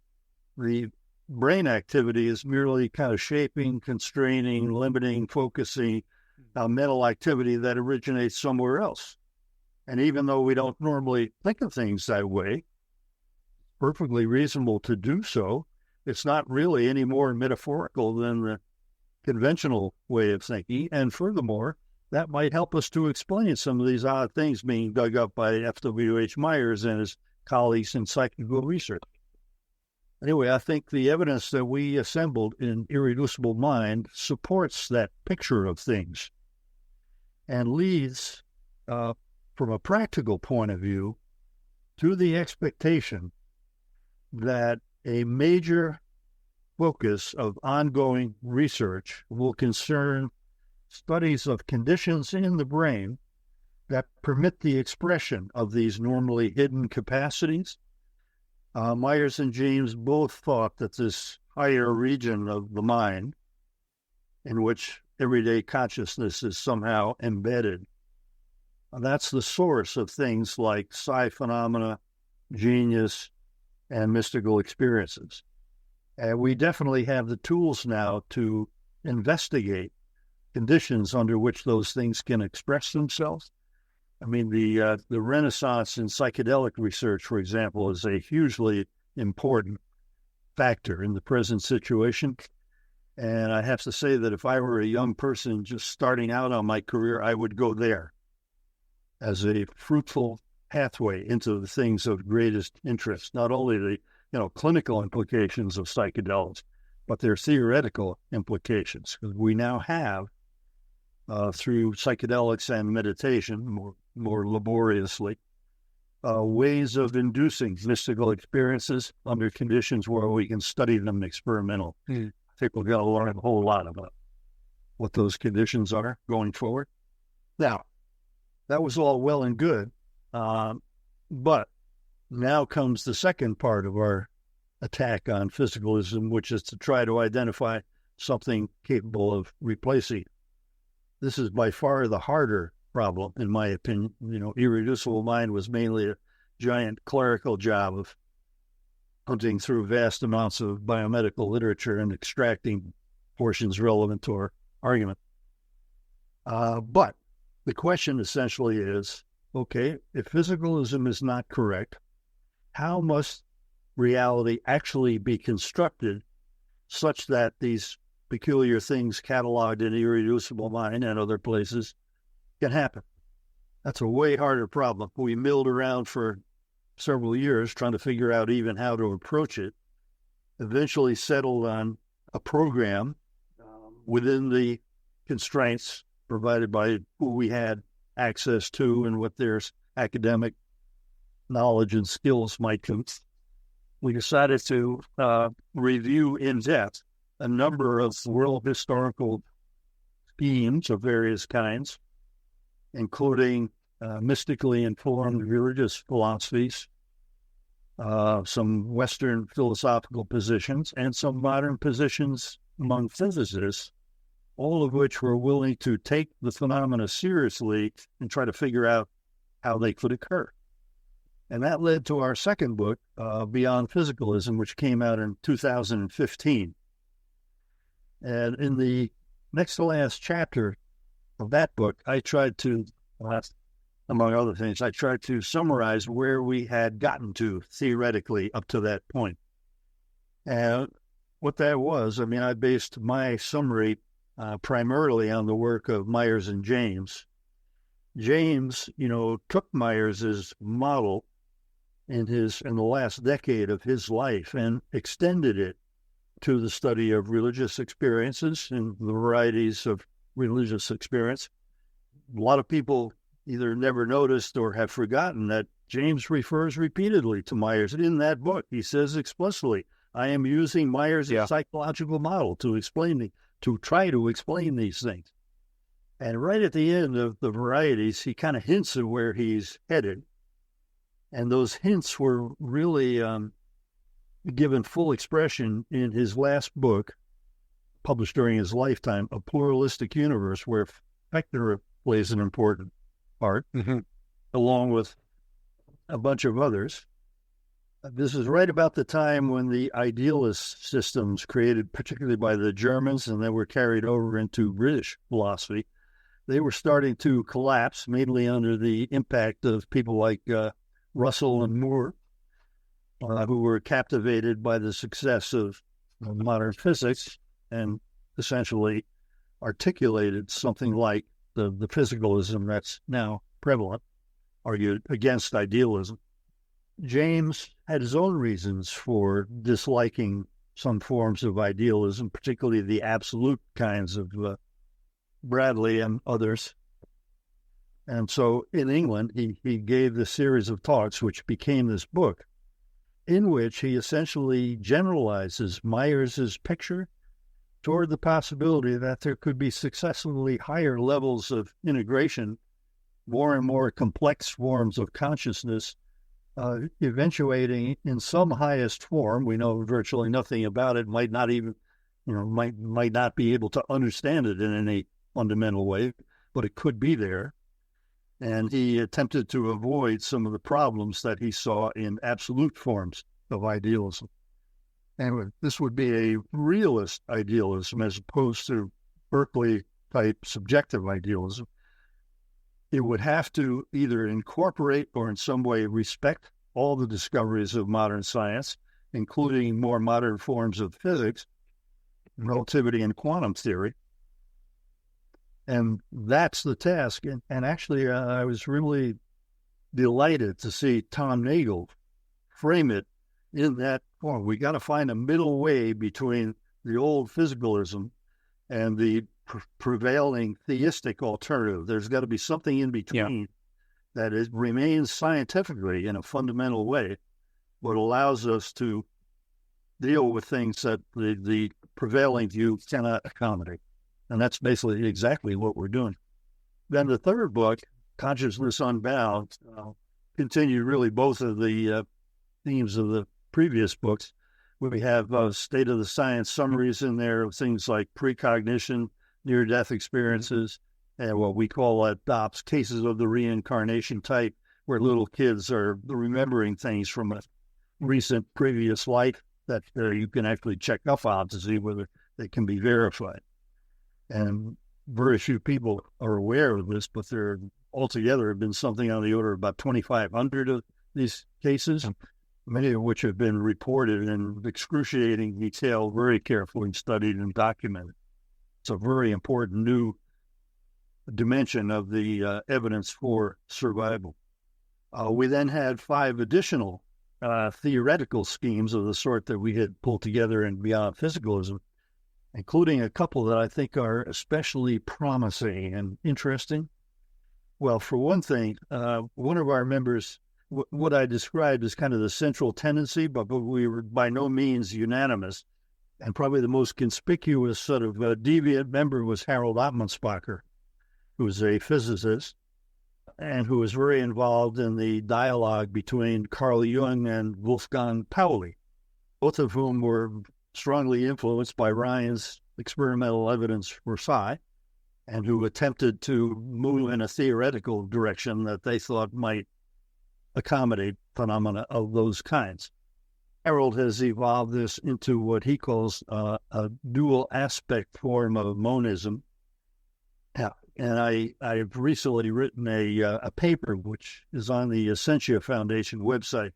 the brain activity is merely kind of shaping, constraining, limiting, focusing mental activity that originates somewhere else. And even though we don't normally think of things that way, it's perfectly reasonable to do so. It's not really any more metaphorical than the conventional way of thinking. And furthermore, that might help us to explain some of these odd things being dug up by F.W.H. Myers and his colleagues in psychical research. Anyway, I think the evidence that we assembled in Irreducible Mind supports that picture of things and leads, from a practical point of view, to the expectation that a major focus of ongoing research will concern studies of conditions in the brain that permit the expression of these normally hidden capacities. Myers and James both thought that this higher region of the mind, in which everyday consciousness is somehow embedded, that's the source of things like psi phenomena, genius, and mystical experiences. And we definitely have the tools now to investigate conditions under which those things can express themselves. I mean, the renaissance in psychedelic research, for example, is a hugely important factor in the present situation. And I have to say that if I were a young person just starting out on my career, I would go there as a fruitful pathway into the things of greatest interest, not only the clinical implications of psychedelics, but their theoretical implications. Because we now have, through psychedelics and meditation, more laboriously, ways of inducing mystical experiences under conditions where we can study them experimentally. I think we're going to learn a whole lot about what those conditions are going forward. Now, that was all well and good, but now comes the second part of our attack on physicalism, which is to try to identify something capable of replacing. This is by far the harder problem, in my opinion. Irreducible Mind was mainly a giant clerical job of hunting through vast amounts of biomedical literature and extracting portions relevant to our argument. But the question essentially is, okay, if physicalism is not correct, how must reality actually be constructed such that these peculiar things cataloged in Irreducible Mind and other places can happen? That's a way harder problem. We milled around for several years trying to figure out even how to approach it, eventually settled on a program within the constraints provided by who we had access to and what their academic knowledge and skills might be. We decided to review in depth a number of world historical schemes of various kinds, including mystically informed religious philosophies, some Western philosophical positions, and some modern positions among physicists, all of which were willing to take the phenomena seriously and try to figure out how they could occur. And that led to our second book, Beyond Physicalism, which came out in 2015. And in the next to last chapter of that book, I tried to, among other things, I tried to summarize where we had gotten to theoretically up to that point. And what that was, I mean, I based my summary primarily on the work of Myers and James. James, took Myers's model in the last decade of his life and extended it to the study of religious experiences and the varieties of religious experience. A lot of people either never noticed or have forgotten that James refers repeatedly to Myers. In that book, he says explicitly, I am using Myers' psychological model to try to explain these things. And right at the end of the varieties, he kind of hints at where he's headed. And those hints were really given full expression in his last book, published during his lifetime, A Pluralistic Universe, where Fechner plays an important part, along with a bunch of others. This is right about the time when the idealist systems created, particularly by the Germans, and then were carried over into British philosophy, they were starting to collapse, mainly under the impact of people like Russell and Moore, who were captivated by the success of modern physics and essentially articulated something like the physicalism that's now prevalent, argued against idealism. James had his own reasons for disliking some forms of idealism, particularly the absolute kinds of Bradley and others. And so in England, he gave this series of talks, which became this book, in which he essentially generalizes Myers's picture toward the possibility that there could be successively higher levels of integration, more and more complex forms of consciousness, eventuating in some highest form. We know virtually nothing about it, might not even, might not be able to understand it in any fundamental way, but it could be there. And he attempted to avoid some of the problems that he saw in absolute forms of idealism. And this would be a realist idealism as opposed to Berkeley-type subjective idealism. It would have to either incorporate or in some way respect all the discoveries of modern science, including more modern forms of physics, relativity, and quantum theory. And that's the task. And actually, I was really delighted to see Tom Nagel frame it in that form. We got to find a middle way between the old physicalism and the prevailing theistic alternative. There's got to be something in between that remains scientifically in a fundamental way, but allows us to deal with things that the prevailing view cannot accommodate. And that's basically exactly what we're doing. Then the third book, Consciousness Unbound, continued really both of the themes of the previous books. We have state of the science summaries in there of things like precognition, near-death experiences, and what we call DOPS, cases of the reincarnation type, where little kids are remembering things from a recent previous life that you can actually check up on to see whether they can be verified. And very few people are aware of this, but there are altogether have been something on the order of about 2,500 of these cases, many of which have been reported in excruciating detail, very carefully studied and documented. It's a very important new dimension of the evidence for survival. We then had 5 additional theoretical schemes of the sort that we had pulled together in Beyond Physicalism, including a couple that I think are especially promising and interesting. Well, for one thing, one of our members, what I described as kind of the central tendency, but we were by no means unanimous, and probably the most conspicuous sort of deviant member was Harold Ottmanspacher, who was a physicist and who was very involved in the dialogue between Carl Jung and Wolfgang Pauli, both of whom were strongly influenced by Ryan's experimental evidence for psi, and who attempted to move in a theoretical direction that they thought might accommodate phenomena of those kinds. Harold has evolved this into what he calls a dual aspect form of monism. And I've recently written a paper which is on the Essentia Foundation website,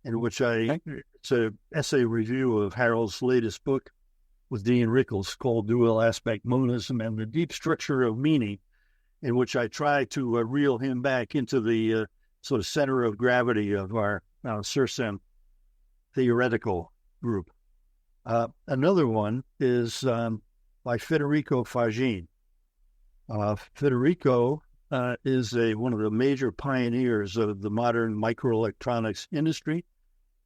in which it's an essay review of Harold's latest book with Dean Rickles called Dual Aspect Monism and the Deep Structure of Meaning, in which I try to reel him back into the sort of center of gravity of our SURSEM theoretical group. Another one is by Federico Fagin. Federico is one of the major pioneers of the modern microelectronics industry.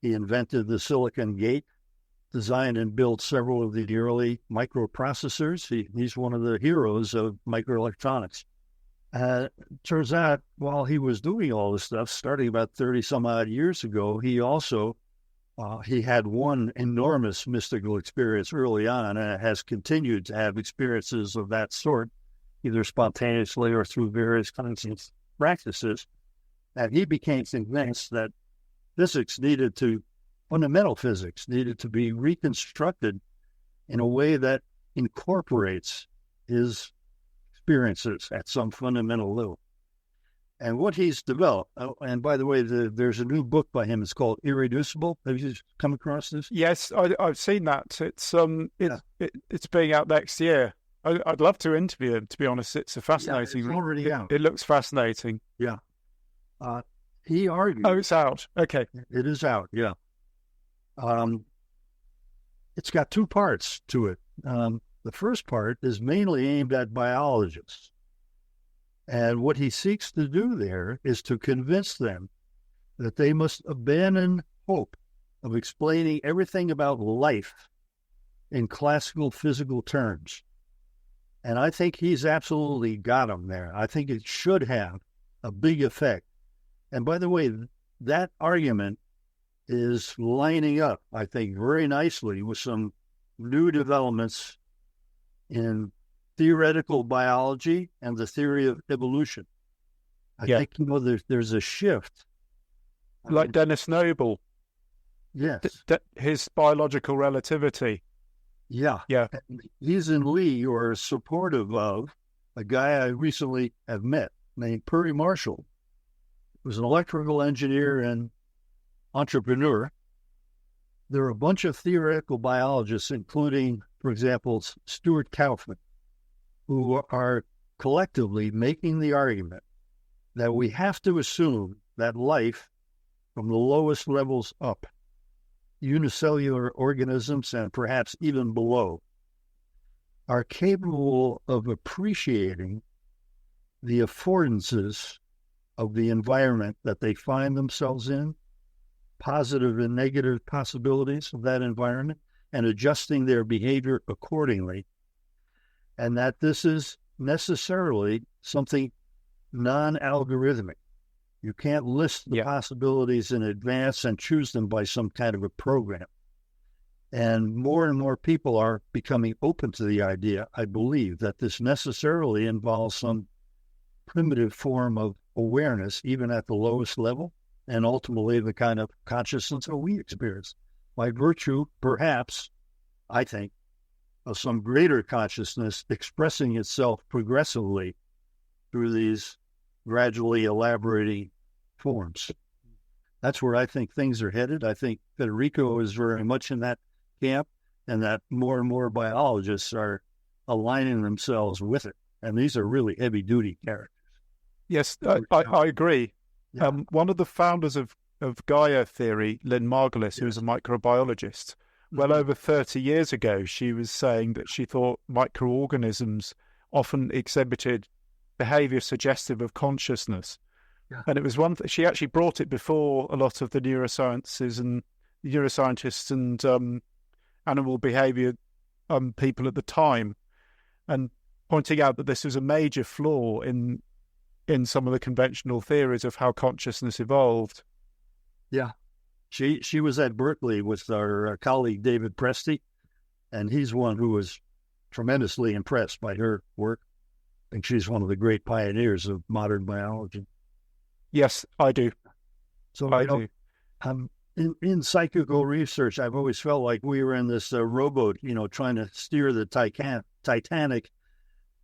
He invented the silicon gate, designed and built several of the early microprocessors. He's one of the heroes of microelectronics. Turns out, while he was doing all this stuff, starting about 30 some odd years ago, he also he had one enormous mystical experience early on, and has continued to have experiences of that sort, either spontaneously or through various kinds of practices. And he became convinced that fundamental physics needed to be reconstructed in a way that incorporates his experiences at some fundamental level. And what he's developed, and by the way, there's a new book by him. It's called Irreducible. Have you come across this? Yes, I've seen that. It's being out next year. I'd love to interview him, to be honest. It's a fascinating. It's already out. It looks fascinating. Yeah. He argued. Oh, it's out. Okay. It is out, yeah. It's got 2 parts to it. The first part is mainly aimed at biologists. And what he seeks to do there is to convince them that they must abandon hope of explaining everything about life in classical physical terms. And I think he's absolutely got them there. I think it should have a big effect. And by the way, that argument is lining up, I think, very nicely with some new developments in theoretical biology and the theory of evolution. I think, there's a shift. Like Dennis Noble. Yes. His biological relativity. Yeah. He's in Lee, or supportive of a guy I recently have met named Perry Marshall, who's an electrical engineer and entrepreneur. There are a bunch of theoretical biologists, including, for example, Stuart Kauffman, who are collectively making the argument that we have to assume that life from the lowest levels up, unicellular organisms and perhaps even below, are capable of appreciating the affordances of the environment that they find themselves in, positive and negative possibilities of that environment, and adjusting their behavior accordingly. And that this is necessarily something non-algorithmic. You can't list the possibilities in advance and choose them by some kind of a program. And more people are becoming open to the idea, I believe, that this necessarily involves some primitive form of awareness, even at the lowest level, and ultimately the kind of consciousness that we experience, by virtue, perhaps, I think, of some greater consciousness expressing itself progressively through these gradually elaborating forms. That's where I think things are headed. I think Federico is very much in that camp, and that more and more biologists are aligning themselves with it. And these are really heavy-duty characters. Yes, I agree. Yeah. One of the founders of Gaia theory, Lynn Margulis, who was a microbiologist, well over 30 years ago, she was saying that she thought microorganisms often exhibited behavior suggestive of consciousness. Yeah. And it was she actually brought it before a lot of the neuroscientists and animal behavior people at the time, and pointing out that this was a major flaw in some of the conventional theories of how consciousness evolved. Yeah. She was at Berkeley with our colleague David Presti, and he's one who was tremendously impressed by her work. I think she's one of the great pioneers of modern biology. Yes, I do. So I do. In psychical research, I've always felt like we were in this rowboat, trying to steer the Titanic.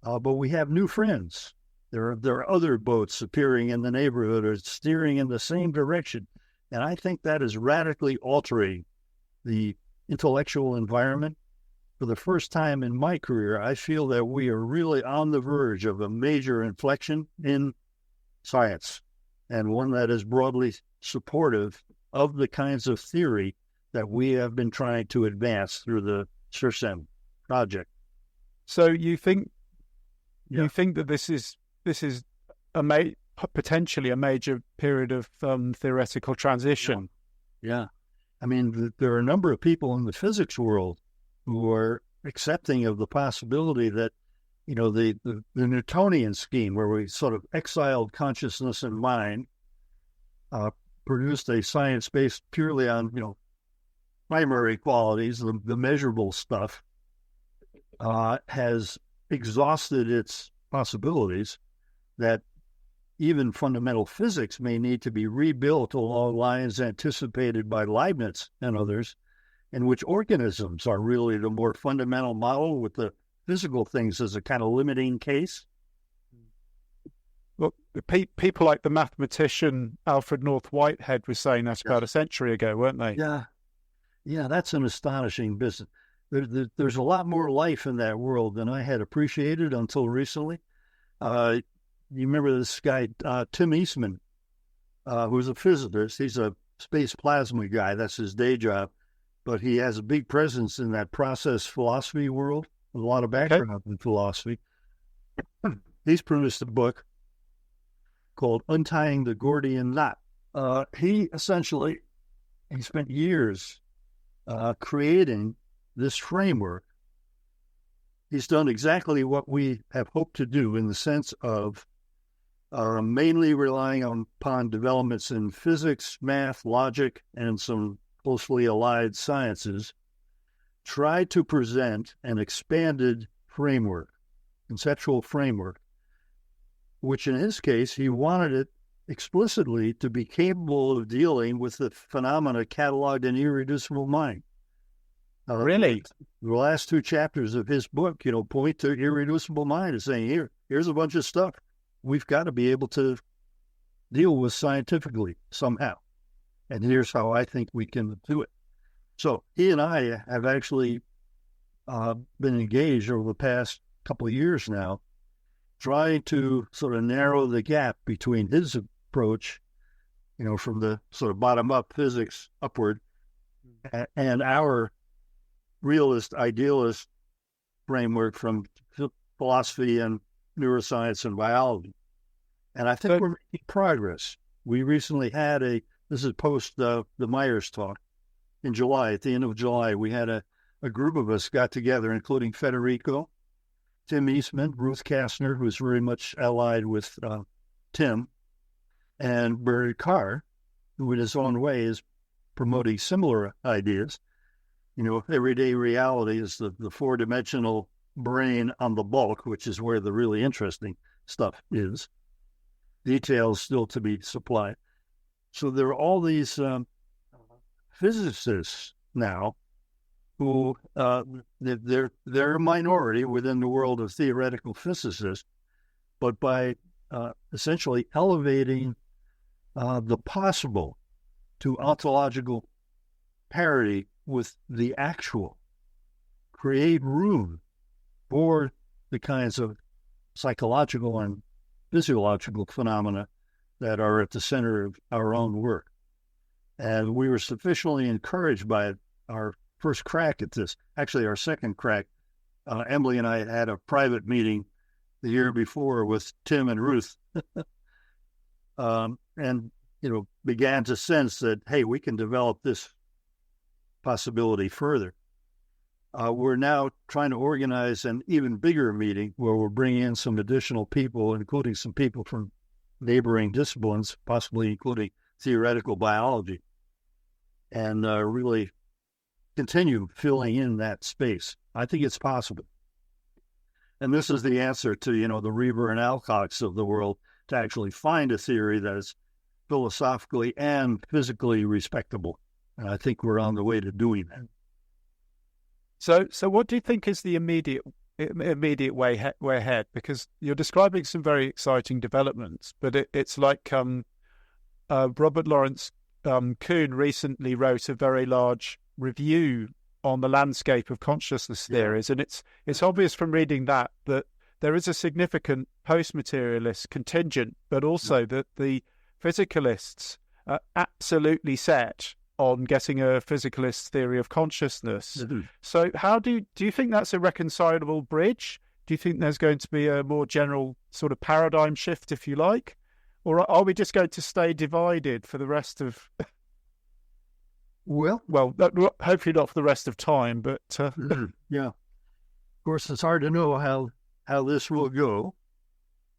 But we have new friends. There are other boats appearing in the neighborhood or steering in the same direction. And I think that is radically altering the intellectual environment. For the first time in my career, I feel that we are really on the verge of a major inflection in science, and one that is broadly supportive of the kinds of theory that we have been trying to advance through the SERSEM project. So you think that this is potentially a major period of theoretical transition? Yeah. I mean, there are a number of people in the physics world who are accepting of the possibility that, the Newtonian scheme, where we sort of exiled consciousness and mind, produced a science based purely on, primary qualities, the measurable stuff, has exhausted its possibilities, that even fundamental physics may need to be rebuilt along lines anticipated by Leibniz and others, in which organisms are really the more fundamental model, with the physical things as a kind of limiting case. Well, people like the mathematician Alfred North Whitehead was saying that about a century ago, weren't they? Yeah, that's an astonishing business. There's a lot more life in that world than I had appreciated until recently. You remember this guy, Tim Eastman, who's a physicist. He's a space plasma guy. That's his day job. But he has a big presence in that process philosophy world, with a lot of background in philosophy. He's produced a book called Untying the Gordian Knot. He spent years creating this framework. He's done exactly what we have hoped to do, in the sense of mainly relying upon developments in physics, math, logic, and some closely allied sciences, tried to present an expanded framework, conceptual framework, which in his case, he wanted it explicitly to be capable of dealing with the phenomena cataloged in Irreducible Mind. Really? The last two chapters of his book, point to Irreducible Mind as saying, here's a bunch of stuff we've got to be able to deal with scientifically somehow. And here's how I think we can do it. So he and I have actually been engaged over the past couple of years now, trying to sort of narrow the gap between his approach, from the sort of bottom-up physics upward, and our realist, idealist framework from philosophy and neuroscience and biology. And I think we're making progress. We recently had this is post the Myers talk in July. At the end of July, we had a group of us got together, including Federico, Tim Eastman, Ruth Kastner, who's very much allied with Tim, and Barry Carr, who in his own way is promoting similar ideas. Everyday reality is the four-dimensional brain on the bulk, which is where the really interesting stuff is. Details still to be supplied. So there are all these physicists now who they're a minority within the world of theoretical physicists, but by essentially elevating the possible to ontological parity with the actual, create room for the kinds of psychological and physiological phenomena that are at the center of our own work. And we were sufficiently encouraged by our first crack at this, actually our second crack. Emily and I had a private meeting the year before with Tim and Ruth, and began to sense that, hey, we can develop this possibility further. We're now trying to organize an even bigger meeting where we're bringing in some additional people, including some people from neighboring disciplines, possibly including theoretical biology, and really continue filling in that space. I think it's possible. And this is the answer to, the Reber and Alcocks of the world, to actually find a theory that is philosophically and physically respectable. And I think we're on the way to doing that. So what do you think is the immediate way ahead? Because you're describing some very exciting developments, but it's like Robert Lawrence Kuhn recently wrote a very large review on the landscape of consciousness theories, and it's obvious from reading that there is a significant post-materialist contingent, but also that the physicalists are absolutely set on getting a physicalist theory of consciousness. Mm-hmm. So how do you think that's a reconcilable bridge? Do you think there's going to be a more general sort of paradigm shift, if you like? Or are we just going to stay divided for the rest of... Well, hopefully not for the rest of time, but... Yeah. Of course, it's hard to know how this will go.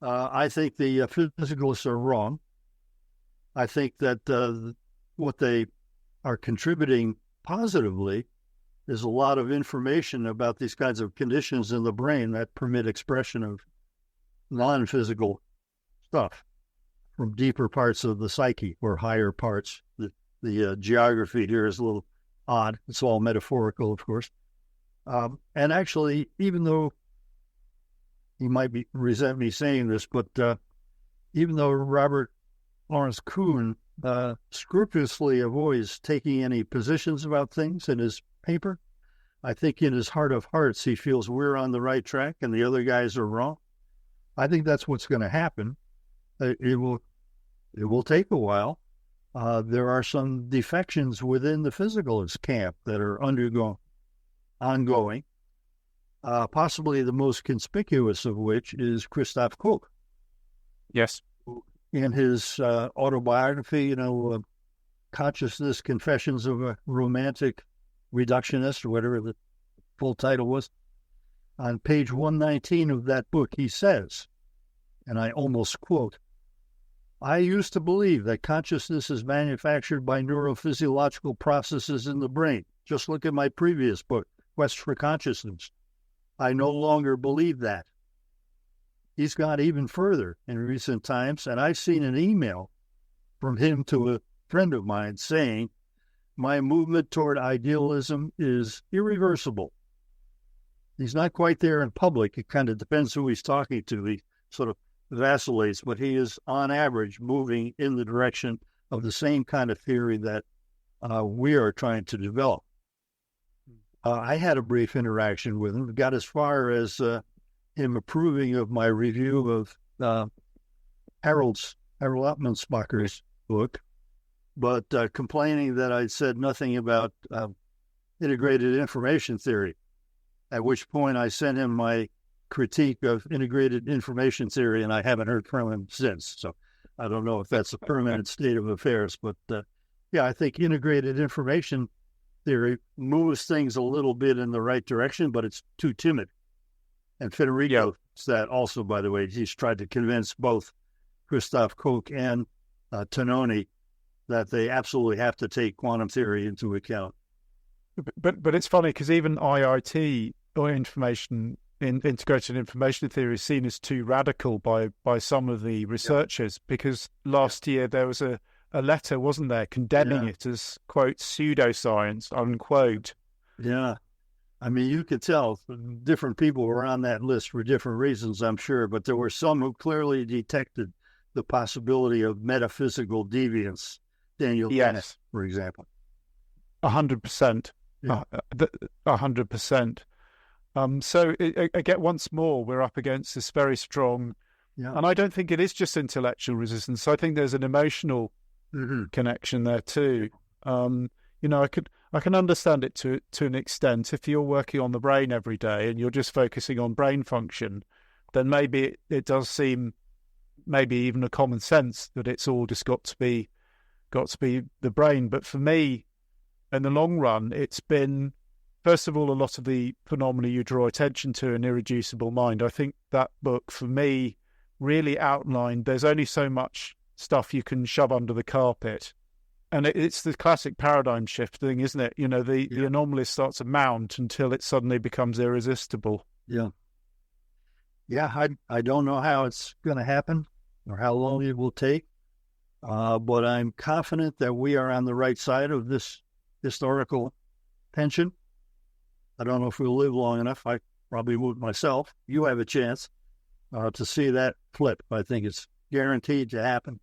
I think the physicalists are wrong. I think that what they are contributing positively is a lot of information about these kinds of conditions in the brain that permit expression of non-physical stuff from deeper parts of the psyche or higher parts. The geography here is a little odd. It's all metaphorical, of course. And actually, even though you might resent me saying this, but even though Robert Lawrence Kuhn scrupulously avoids taking any positions about things in his paper, I think in his heart of hearts he feels we're on the right track and the other guys are wrong. I think that's what's going to happen. It will take a while. There are some defections within the physicalist camp that are ongoing. Possibly the most conspicuous of which is Christoph Koch. Yes. In his autobiography, Consciousness, Confessions of a Romantic Reductionist, or whatever the full title was, on page 119 of that book, he says, and I almost quote, "I used to believe that consciousness is manufactured by neurophysiological processes in the brain. Just look at my previous book, Quest for Consciousness. I no longer believe that." He's gone even further in recent times, and I've seen an email from him to a friend of mine saying, "My movement toward idealism is irreversible." He's not quite there in public. It kind of depends who he's talking to. He sort of vacillates, but he is, on average, moving in the direction of the same kind of theory that we are trying to develop. I had a brief interaction with him, got as far as him approving of my review of Harold Ottmansbacher's book, but complaining that I'd said nothing about integrated information theory, at which point I sent him my critique of integrated information theory, and I haven't heard from him since. So I don't know if that's a permanent state of affairs, but I think integrated information theory moves things a little bit in the right direction, but it's too timid. And Federico that also, by the way, he's tried to convince both Christoph Koch and Tononi that they absolutely have to take quantum theory into account. But it's funny because even IIT or integrated information theory is seen as too radical by some of the researchers, because last year there was a letter, wasn't there, condemning it as, quote, pseudoscience, unquote. Yeah. I mean, you could tell different people were on that list for different reasons, I'm sure, but there were some who clearly detected the possibility of metaphysical deviance. Daniel Dennett, Yes, for example. 100%. Yeah. 100%. So I get once more, we're up against this very strong, Yeah. and I don't think it is just intellectual resistance. I think there's an emotional connection there too. I can understand it to an extent. If you're working on the brain every day and you're just focusing on brain function, then maybe it does seem, maybe even a common sense, that it's all just got to be the brain. But for me, in the long run, it's been, first of all, a lot of the phenomena you draw attention to in Irreducible Mind. I think that book, for me, really outlined there's only so much stuff you can shove under the carpet. And it's the classic paradigm shift thing, isn't it? The anomalous starts to mount until it suddenly becomes irresistible. Yeah. Yeah, I don't know how it's going to happen or how long it will take, but I'm confident that we are on the right side of this historical tension. I don't know if we'll live long enough. I probably would myself. You have a chance to see that flip. I think it's guaranteed to happen.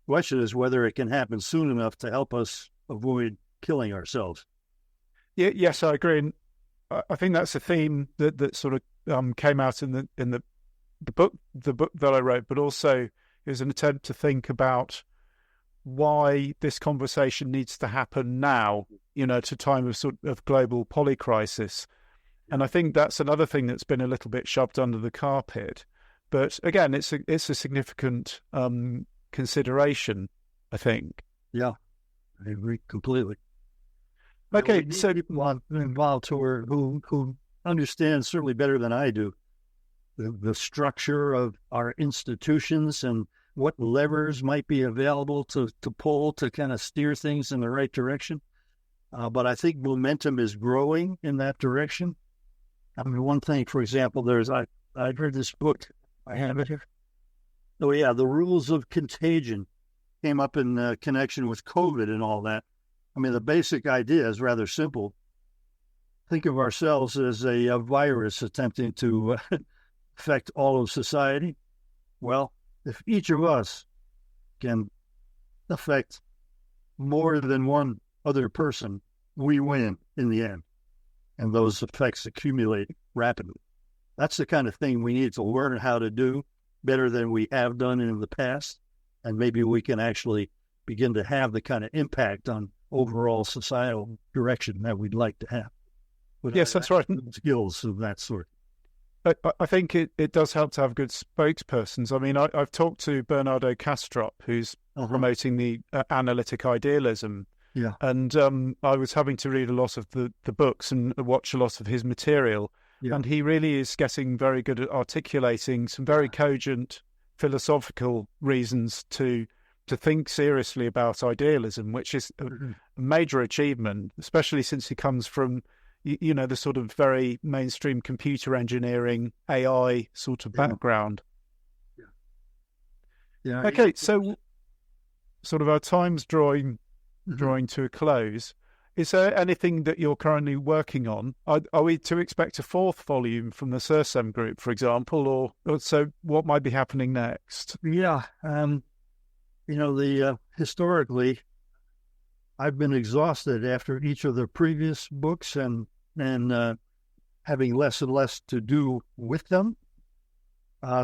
The question is whether it can happen soon enough to help us avoid killing ourselves. Yeah, yes, I agree. And I think that's a theme that sort of came out in the book that I wrote, but also is an attempt to think about why this conversation needs to happen now, at a time of global polycrisis. And I think that's another thing that's been a little bit shoved under the carpet. But again, it's a significant consideration, I think. Yeah, I agree completely. Okay, so people involved who understand certainly better than I do the structure of our institutions and what levers might be available to pull to kind of steer things in the right direction. But I think momentum is growing in that direction. I mean, one thing, for example, I've read this book. I have it here. Oh, yeah, The Rules of Contagion came up in connection with COVID and all that. I mean, the basic idea is rather simple. Think of ourselves as a virus attempting to affect all of society. Well, if each of us can affect more than one other person, we win in the end. And those effects accumulate rapidly. That's the kind of thing we need to learn how to do better than we have done in the past. And maybe we can actually begin to have the kind of impact on overall societal direction that we'd like to have. Yes, that's right. Skills of that sort. I think it does help to have good spokespersons. I mean, I've talked to Bernardo Kastrup, who's promoting the analytic idealism. Yeah. And I was having to read a lot of the books and watch a lot of his material. Yeah. And he really is getting very good at articulating some very cogent philosophical reasons to think seriously about idealism, which is a major achievement, especially since he comes from, the sort of very mainstream computer engineering, AI sort of background. Yeah. Okay, so sort of our time's drawing to a close. Is there anything that you're currently working on? Are we to expect a fourth volume from the Sursem group, for example, or so what might be happening next? Yeah. Historically, I've been exhausted after each of the previous books and having less and less to do with them.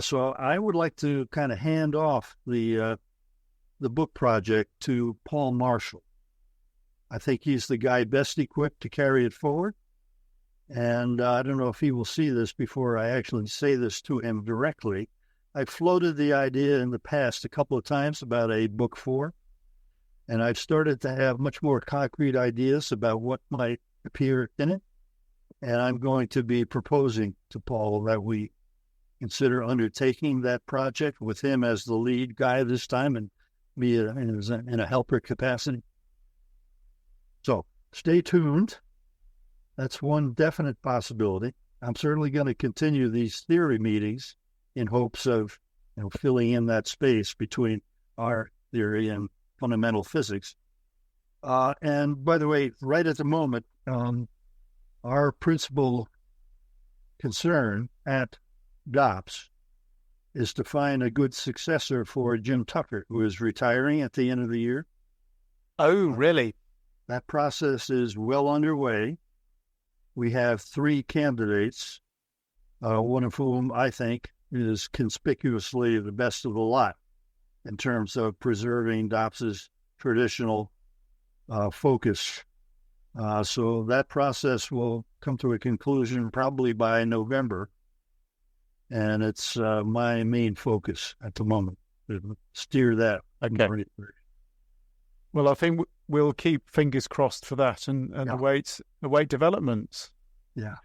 So I would like to kind of hand off the book project to Paul Marshall. I think he's the guy best equipped to carry it forward. And I don't know if he will see this before I actually say this to him directly. I floated the idea in the past a couple of times about a book 4, and I've started to have much more concrete ideas about what might appear in it. And I'm going to be proposing to Paul that we consider undertaking that project with him as the lead guy this time and me in a helper capacity. So stay tuned. That's one definite possibility. I'm certainly going to continue these theory meetings in hopes of filling in that space between our theory and fundamental physics. And by the way, right at the moment, our principal concern at DOPS is to find a good successor for Jim Tucker, who is retiring at the end of the year. Oh, really? That process is well underway. We have 3 candidates, one of whom I think is conspicuously the best of the lot in terms of preserving DOPS's traditional focus. So that process will come to a conclusion probably by November. And it's my main focus at the moment, to steer that. Okay. Well, I think we'll keep fingers crossed for that and await developments. Yeah.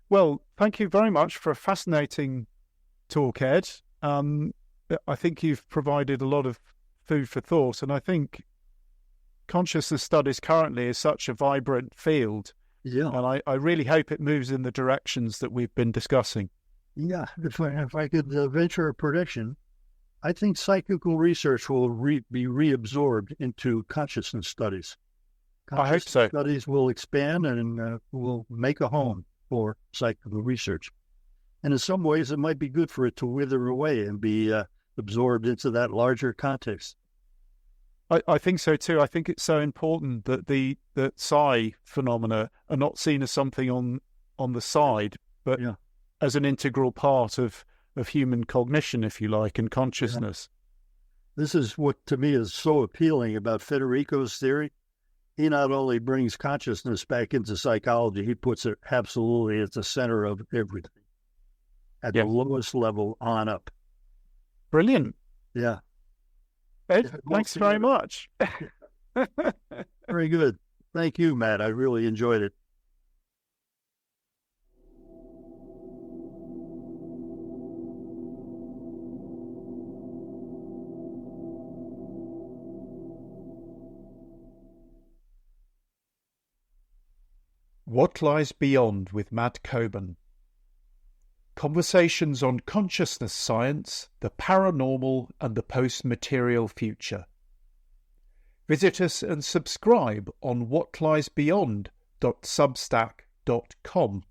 Well, thank you very much for a fascinating talk, Ed. I think you've provided a lot of food for thought, and I think consciousness studies currently is such a vibrant field. Yeah. And I really hope it moves in the directions that we've been discussing. Yeah. If I could venture a prediction, I think psychical research will be reabsorbed into consciousness studies. I hope so. Studies will expand and will make a home for psychical research. And in some ways, it might be good for it to wither away and be absorbed into that larger context. I think so too. I think it's so important that the psi phenomena are not seen as something on the side, but as an integral part of human cognition, if you like, and consciousness. Yeah. This is what to me is so appealing about Federico's theory. He not only brings consciousness back into psychology, he puts it absolutely at the center of everything, at the lowest level on up. Brilliant. Yeah. Ed, thanks very much. Very good. Thank you, Matt. I really enjoyed it. What Lies Beyond with Matt Coburn. Conversations on consciousness science, the paranormal and the post-material future. Visit us and subscribe on whatliesbeyond.substack.com.